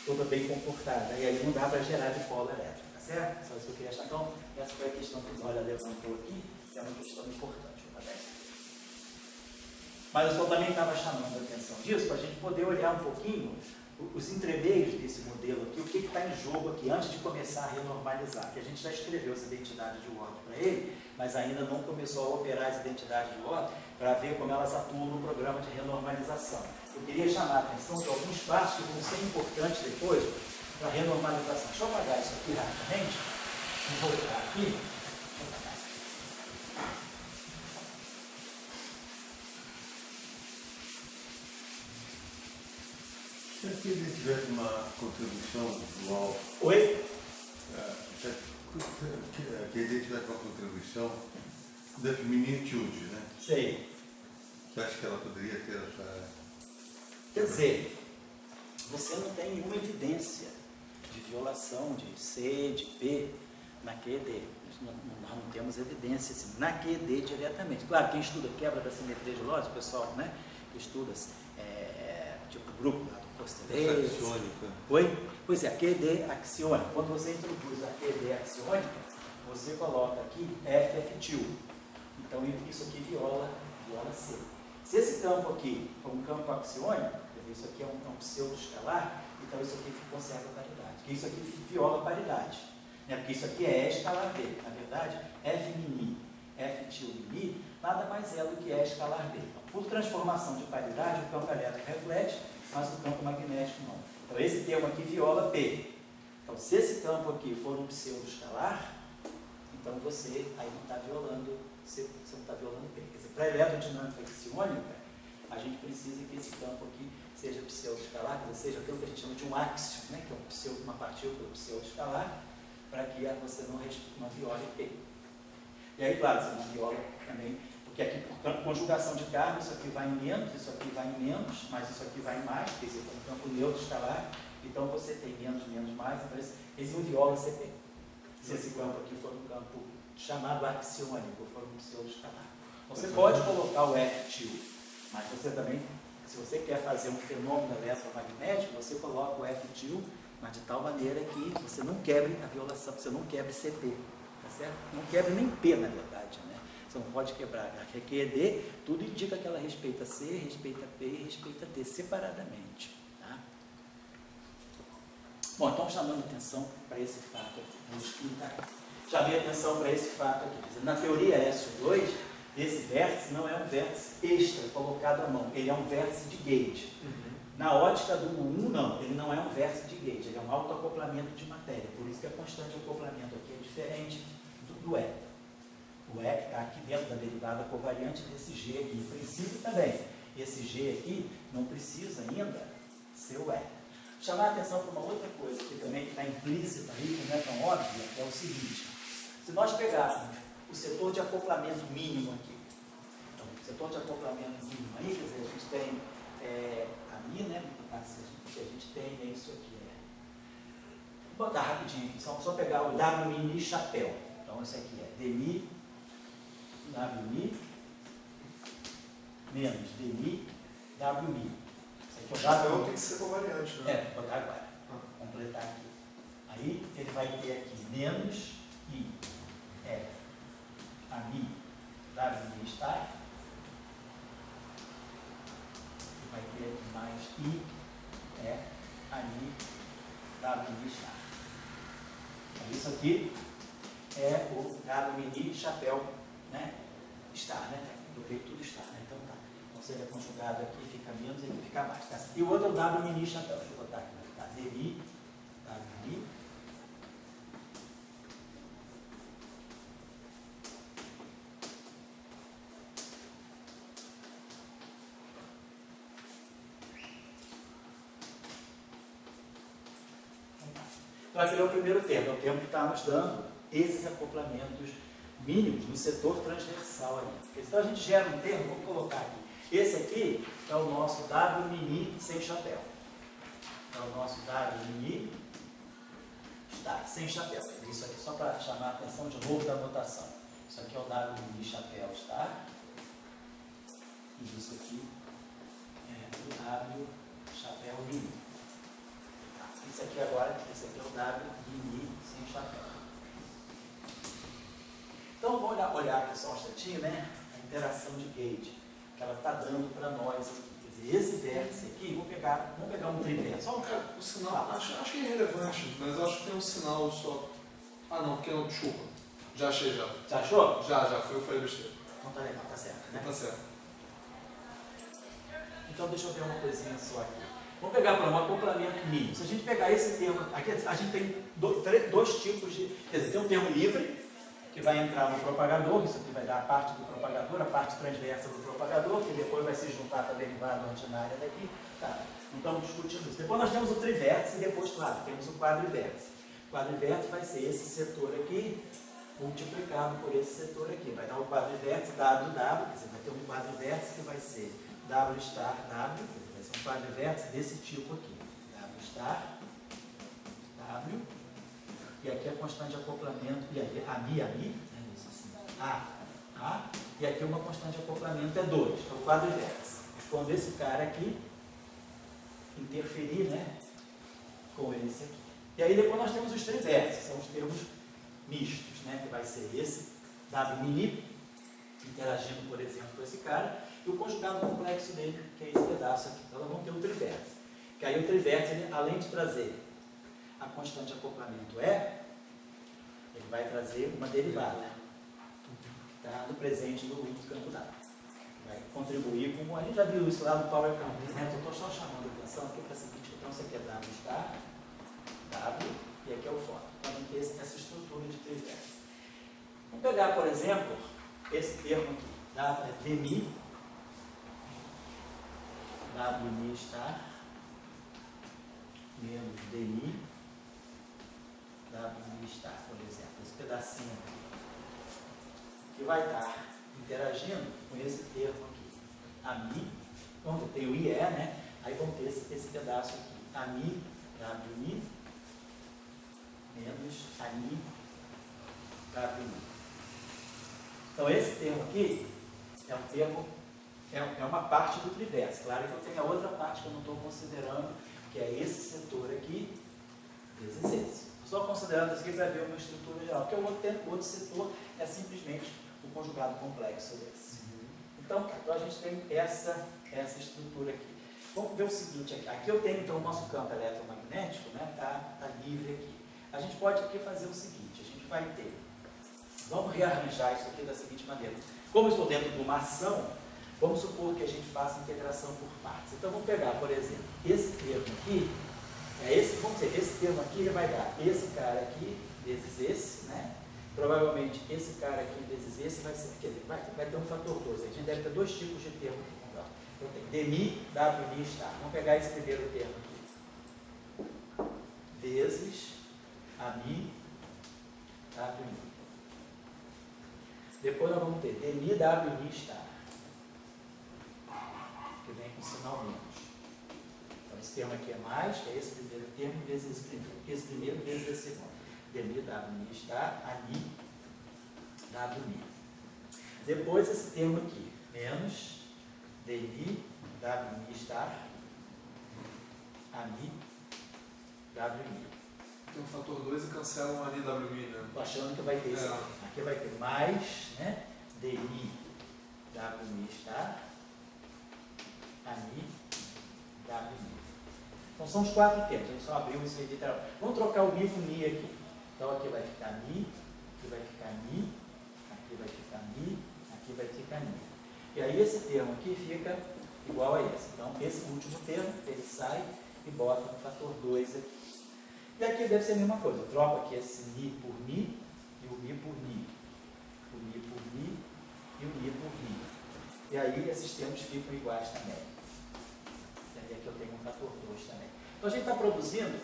toda bem comportada. E aí não dá para gerar de polo elétrico, tá certo? Só isso que eu queria achar. Então, essa foi a questão que o Dória levantou aqui, que é uma questão importante, tá bem? Mas eu também estava chamando a atenção disso, para a gente poder olhar um pouquinho os entremeios desse modelo aqui, o que está em jogo aqui, antes de começar a renormalizar. Que a gente já escreveu as identidades de ordem para ele, mas ainda não começou a operar as identidades de ordem para ver como elas atuam no programa de renormalização. Eu queria chamar a atenção de alguns passos que vão ser importantes depois para a renormalização. Deixa eu apagar isso aqui rapidamente, vou voltar aqui. Se ele tivesse uma contribuição dual... Oi? Que ele tivesse uma contribuição da feminitude, né? Sei. Você acha que ela poderia ter essa... Quer dizer, você não tem nenhuma evidência de violação de C, de P na QED. Nós não temos evidência assim, na QED diretamente. Claro, quem estuda quebra da simetria de Lorentz, o pessoal, né, que estuda tipo o grupo lá do Costellet. Oi? Pois é, a QED axiônica. Quando você introduz a QED axiônica, você coloca aqui FF2. Então isso aqui viola C. Se esse campo aqui for um campo axiônico, isso aqui é um pseudo-escalar, então isso aqui conserva a paridade. Porque isso aqui viola a paridade. Né? Porque isso aqui é escalar B. Na verdade, F mini, F til mini, nada mais é do que E escalar B. Então, por transformação de paridade, o campo elétrico reflete, mas o campo magnético não. Então, esse termo aqui viola P. Então, se esse campo aqui for um pseudo-escalar, então você aí não está violando, você não está violando P. Quer dizer, para a eletrodinâmica axiônica, a gente precisa que esse campo aqui seja pseudo-escalar, quer dizer, seja aquilo que a gente chama de um áxion, né, que é uma partícula pseudo-escalar, para que você não viole P. E aí, claro, você não viola também, porque aqui por conjugação de carga, isso aqui vai em menos, isso aqui vai em menos, mas isso aqui vai em mais, porque esse é um campo neutro escalar, então você tem menos, menos, mais, então esse não viola CP. Se esse campo aqui for um campo chamado axiônico, for um pseudo-escalar. Você pode colocar o F til, mas você também, se você quer fazer um fenômeno eletromagnético, você coloca o F til, mas de tal maneira que você não quebre a violação, você não quebre CP, tá certo? Não quebre nem P, na verdade, né? Você não pode quebrar a QED, tudo indica que ela respeita C, respeita P e respeita D separadamente. Tá? Bom, então chamando atenção para esse fato aqui, vou explicar. Chamei atenção para esse fato aqui. Na teoria SO2, esse vértice não é um vértice extra colocado à mão, ele é um vértice de gauge. Na ótica do U1, não, ele não é um vértice de gauge, ele é um autoacoplamento de matéria, por isso que a constante de acoplamento aqui é diferente do E. O E está aqui dentro da derivada covariante desse G aqui, em princípio também. Esse G aqui não precisa ainda ser o E. Chamar a atenção para uma outra coisa que também está implícita aí, que não é tão óbvia, é o seguinte: se nós pegarmos o setor de acoplamento mínimo aqui, então, o setor de acoplamento mínimo aí, quer dizer, a gente tem a Mi, né? Que a gente tem é isso aqui. Vou botar rapidinho aqui, só pegar o W mini chapéu. Então, isso aqui é Dmi, W mi, menos Dmi, W mi. O chapéu tem que ser covariante, né? Vou botar agora. Completar aqui. Aí ele vai ter aqui menos I, a Mi, W mi está. E vai ter aqui mais I, a Mi, W mi está. Então, isso aqui é o W mini chapéu, né? Está, né? Do que tudo está, né? Então tá. Então se ele é conjugado aqui, fica menos e aqui fica mais. Tá? E o outro é o W mini chapéu. Deixa eu botar aqui, tá? Dmi, W mi. Então aquele é o primeiro termo, é o termo que está nos dando esses acoplamentos mínimos no setor transversal ali. Então a gente gera um termo, vamos colocar aqui. Esse aqui é o nosso W mini sem chapéu. É o nosso W mini está sem chapéu. Isso aqui só para chamar a atenção de novo da notação. Isso aqui é o W mini chapéu está. E isso aqui é o W chapéu mini. Isso aqui agora, esse aqui é o W mini sem chapéu. Então, vamos olhar aqui só um instantinho, né? A interação de gauge que ela está dando para nós aqui. Quer dizer, esse vértice aqui, vamos pegar um trivértice. Só o sinal, acho que é irrelevante, mas eu acho que tem um sinal só. Ah, não, porque não, desculpa. Já achei já. Já achou? Já, foi, eu falei besteira. Então tá legal, tá certo, né? Tá certo. Então, deixa eu ver uma coisinha só aqui. Vamos pegar para um acoplamento mínimo. Se a gente pegar esse termo, aqui a gente tem dois tipos de. Quer dizer, tem um termo livre, que vai entrar no propagador, isso aqui vai dar a parte do propagador, a parte transversa do propagador, que depois vai se juntar com a derivada ordinária daqui. Tá, não estamos discutindo isso. Depois nós temos o trivértice e depois, claro, temos o quadrivértice. O quadrivértice vai ser esse setor aqui, multiplicado por esse setor aqui. Vai dar o quadrivértice W, quer dizer, vai ter um quadrivértice que vai ser W star W, quer dizer, vai ser um quadrivértice desse tipo aqui. W star W. E aqui a constante de acoplamento, e aqui a Mi, né? Assim, A, e aqui uma constante de acoplamento é 2, é o quadrivértice. Quando esse cara aqui interferir, né, com esse aqui. E aí depois nós temos os trivértices, são os termos mistos, né, que vai ser esse W mini, interagindo, por exemplo, com esse cara, e o conjugado complexo dele, que é esse pedaço aqui. Então, nós vamos ter o trivértice. Que aí o trivértice, ele, além de trazer a constante de acoplamento E, ele vai trazer uma derivada, tá? No presente do campo dado. Vai contribuir com... A gente já viu isso lá no Power Count, né? Eu estou só chamando a atenção aqui para a seguinte, então isso aqui é W está, W, e aqui é o fora. Então, vamos ter essa estrutura de trivértice. Vamos pegar, por exemplo, esse termo aqui, tá? É dmi, W está, menos dmi, W está, por exemplo, esse pedacinho aqui, que vai estar interagindo com esse termo aqui, ami, quando tem o IE, né? Aí vamos ter esse pedaço aqui, ami, WI, menos ani, WI. Então esse termo aqui é um termo, é uma parte do trivértice. Claro que eu tenho a outra parte que eu não estou considerando, que é esse setor aqui, vezes esse. Estou considerando isso aqui para ver uma estrutura geral, porque o outro setor é simplesmente o conjugado complexo desse. Então a gente tem essa estrutura aqui. Vamos ver o seguinte, aqui eu tenho então o nosso campo eletromagnético, né? Tá livre aqui. A gente pode aqui fazer o seguinte, a gente vai ter, vamos rearranjar isso aqui da seguinte maneira. Como eu estou dentro de uma ação, vamos supor que a gente faça integração por partes. Então vamos pegar, por exemplo, esse termo aqui, vamos dizer, esse termo aqui ele vai dar esse cara aqui vezes esse, né? Provavelmente esse cara aqui vezes esse vai ser, quer dizer, vai ter um fator 2. A gente deve ter dois tipos de termo aqui. Então tem dmi, wi está. Vamos pegar esse primeiro termo aqui. Vezes ami, wi. Depois nós vamos ter dmi, wi está. Que vem com sinal menos. Então esse termo aqui é mais, que é esse primeiro termo vezes esse primeiro. Esse primeiro vezes esse segundo. Dmi, wi está, ani, wi. Depois esse termo aqui, menos dmi, wi está, ani, wi. Tem um fator 2 e cancela um ali WI, né? Estou achando que vai ter isso aqui. Aqui vai ter mais, né? dmi, wi está, ani, wi. Então são os quatro termos, a gente só abriu isso aí literalmente. Vamos trocar o mi com mi aqui. Então aqui vai ficar mi, aqui vai ficar mi, aqui vai ficar mi, aqui vai ficar mi. E aí esse termo aqui fica igual a esse. Então esse último termo, ele sai e bota no fator 2 aqui. E aqui deve ser a mesma coisa. Eu troco aqui esse mi por mi e o mi por mi. O mi por mi e o mi por mi. E aí esses termos ficam iguais também. E aí aqui eu tenho um fator 2 também. Então a gente está produzindo,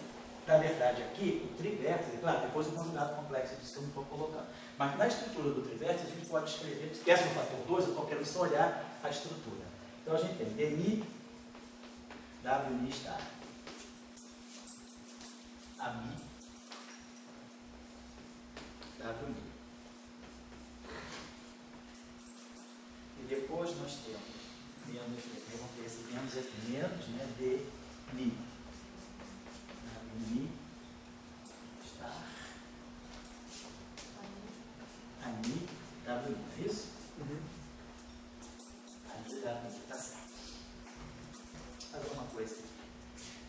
na verdade aqui, o trivértice, claro, depois o conjugado complexo disso que eu não estou colocando. Mas na estrutura do trivértice a gente pode escrever, esquece o fator 2, eu estou querendo só olhar a estrutura. Então a gente tem dmi, wi está, ami, wi. E depois nós temos menos, vamos ter esse menos aqui, menos, né, dmi, wi está, ani, wi, é isso? Ani, wi, tá certo. Fazer uma coisa aqui.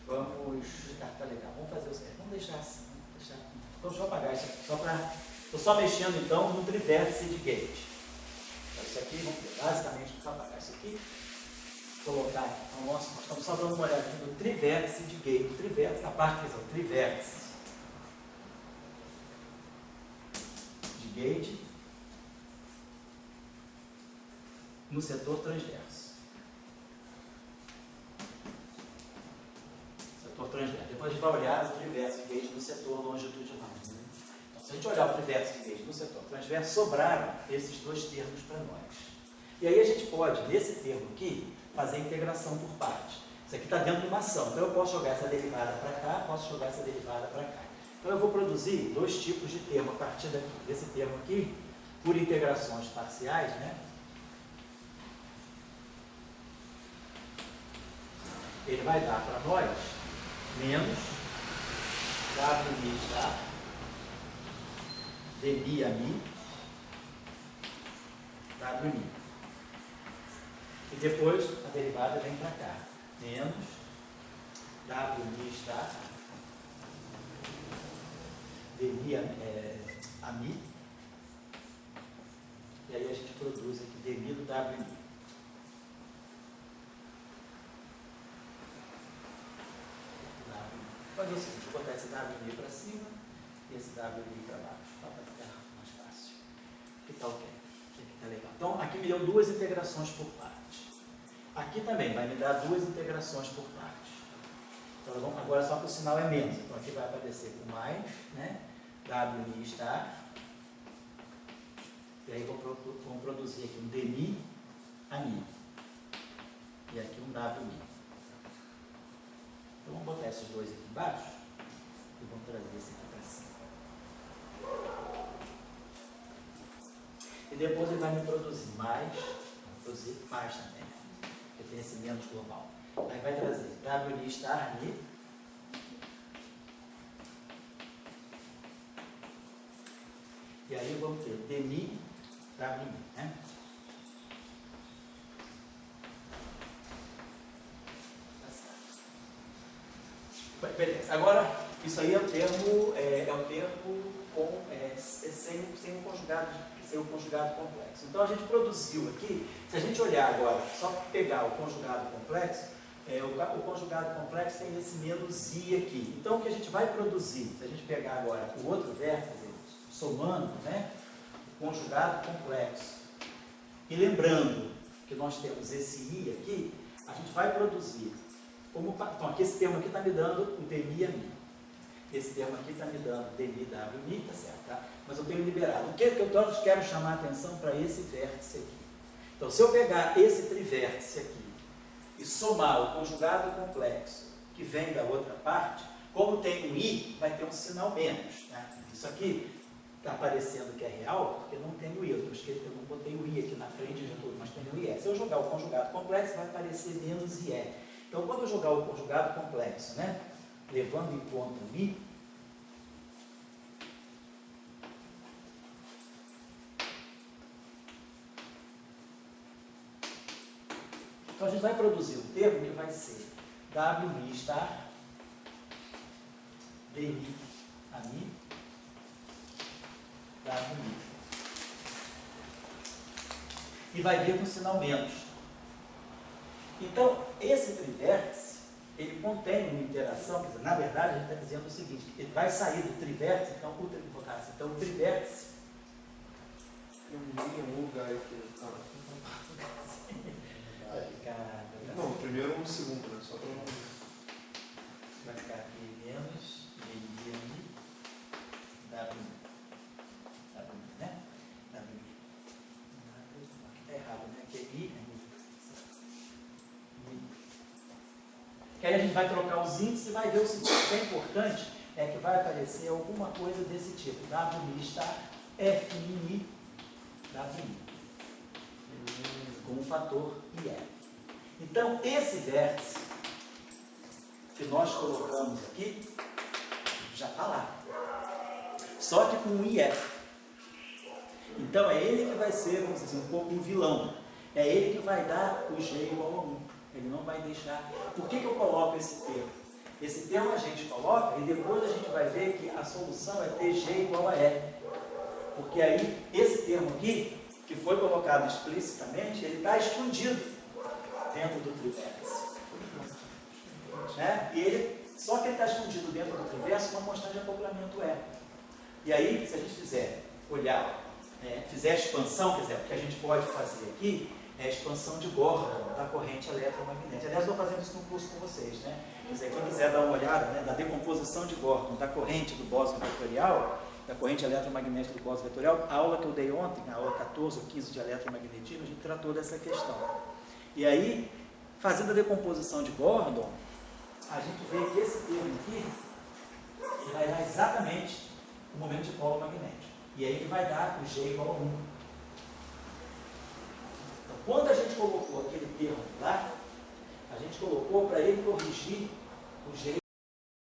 Vamos. Tá legal. Vamos fazer o seguinte. Vamos deixar assim. Então, deixa eu apagar isso aqui. Estou só mexendo então no trivértice de gauge. Então, isso aqui, vamos ver. Basicamente, vou apagar isso aqui. Colocar aqui. Então, nós estamos só dando uma olhadinha no trivértice de gauge. O trivértice, a parte que é o trivértice de gauge no setor transverso. Transverso. Depois a gente vai olhar o trivértice de gauge no setor longitudinal. Então, se a gente olhar o trivértice de gauge no setor transverso, sobraram esses dois termos para nós. E aí a gente pode, nesse termo aqui, fazer integração por partes. Isso aqui está dentro de uma ação. Então eu posso jogar essa derivada para cá, posso jogar essa derivada para cá. Então eu vou produzir dois tipos de termo a partir daqui. Desse termo aqui, por integrações parciais, né? Ele vai dar para nós menos wi está, dmi a mi, wi. E depois a derivada vem para cá. Menos WMI está DMI a mi. E aí a gente produz aqui DMI do WMI. Fazer o seguinte, vou botar esse WMI para cima e esse WMI para baixo, para ficar mais fácil. Que tal que tá legal. Então, aqui me deu duas integrações por parte. Aqui também vai me dar duas integrações por parte. Então, agora só que o sinal é menos. Então, aqui vai aparecer o mais, né? WMI está. E aí vamos produzir aqui um DMI a mi. E aqui um WMI. Então, vamos botar esses dois aqui embaixo e vamos trazer esse aqui para cima. E depois ele vai me produzir mais também, porque tem esse menos global. Aí vai trazer WMI estar mi. E aí vamos ter DMI, WMI, né? Beleza, agora isso aí é o termo sem o conjugado complexo. Então a gente produziu aqui, se a gente olhar agora, só pegar o conjugado complexo, o conjugado complexo tem esse menos i aqui. Então o que a gente vai produzir, se a gente pegar agora o outro vértice, somando, né, o conjugado complexo, e lembrando que nós temos esse i aqui, a gente vai produzir. Então, aqui esse termo aqui está me dando o DMI a mi. Esse termo aqui está me dando DMI WMI, tá certo? Tá? Mas eu tenho liberado. O que eu quero chamar a atenção para esse vértice aqui? Então, se eu pegar esse trivértice aqui e somar o conjugado complexo que vem da outra parte, como tem um i, vai ter um sinal menos. Né? Isso aqui está aparecendo que é real, porque não tem o i. Eu não botei o i aqui na frente de tudo, mas tem o i. Se eu jogar o conjugado complexo, vai aparecer menos i. Então, quando eu jogar o conjugado complexo, né, levando em conta o i, então a gente vai produzir um termo que vai ser WMI estar DMI a mi WMI. E vai vir com o sinal menos. Então, esse trivértice, ele contém uma interação, quer dizer, na verdade, a gente está dizendo o seguinte, ele vai sair do trivértice, então o trivértice... Em um lugar aqui. Vai ficar... Não, primeiro um segundo, né? Só para não... Vai ficar aqui menos, DMI, WMI, né? WMI. Está errado, né? Aqui é I, né? Que aí a gente vai trocar os índices e vai ver o seguinte, o que é importante é que vai aparecer alguma coisa desse tipo, WMI está FI WMI, com o fator IE. Então, esse vértice que nós colocamos aqui, já está lá, só que com um IE. Então, é ele que vai ser, vamos dizer, um pouco um vilão, é ele que vai dar o G igual a 1. Ele não vai deixar. Por que eu coloco esse termo? Esse termo a gente coloca e depois a gente vai ver que a solução é TG igual a E. Porque aí, esse termo aqui, que foi colocado explicitamente, ele está escondido dentro do trivértice. Né? Só que ele está escondido dentro do trivértice com uma constante de acoplamento E. E aí, se a gente fizer fizer a expansão, quer dizer, o que a gente pode fazer aqui, é a expansão de Gordon da corrente eletromagnética. Aliás, eu estou fazendo isso no curso com vocês, né? Quer dizer, quem quiser dar uma olhada, né, da decomposição de Gordon da corrente do bóson vetorial, da corrente eletromagnética do bóson vetorial, a aula que eu dei ontem, a aula 14 ou 15 de eletromagnetismo, a gente tratou dessa questão. E aí, fazendo a decomposição de Gordon, a gente vê que esse termo aqui vai dar exatamente o momento de polo magnético. E aí ele vai dar o G igual a 1. Quando a gente colocou aquele termo lá, a gente colocou para ele corrigir o G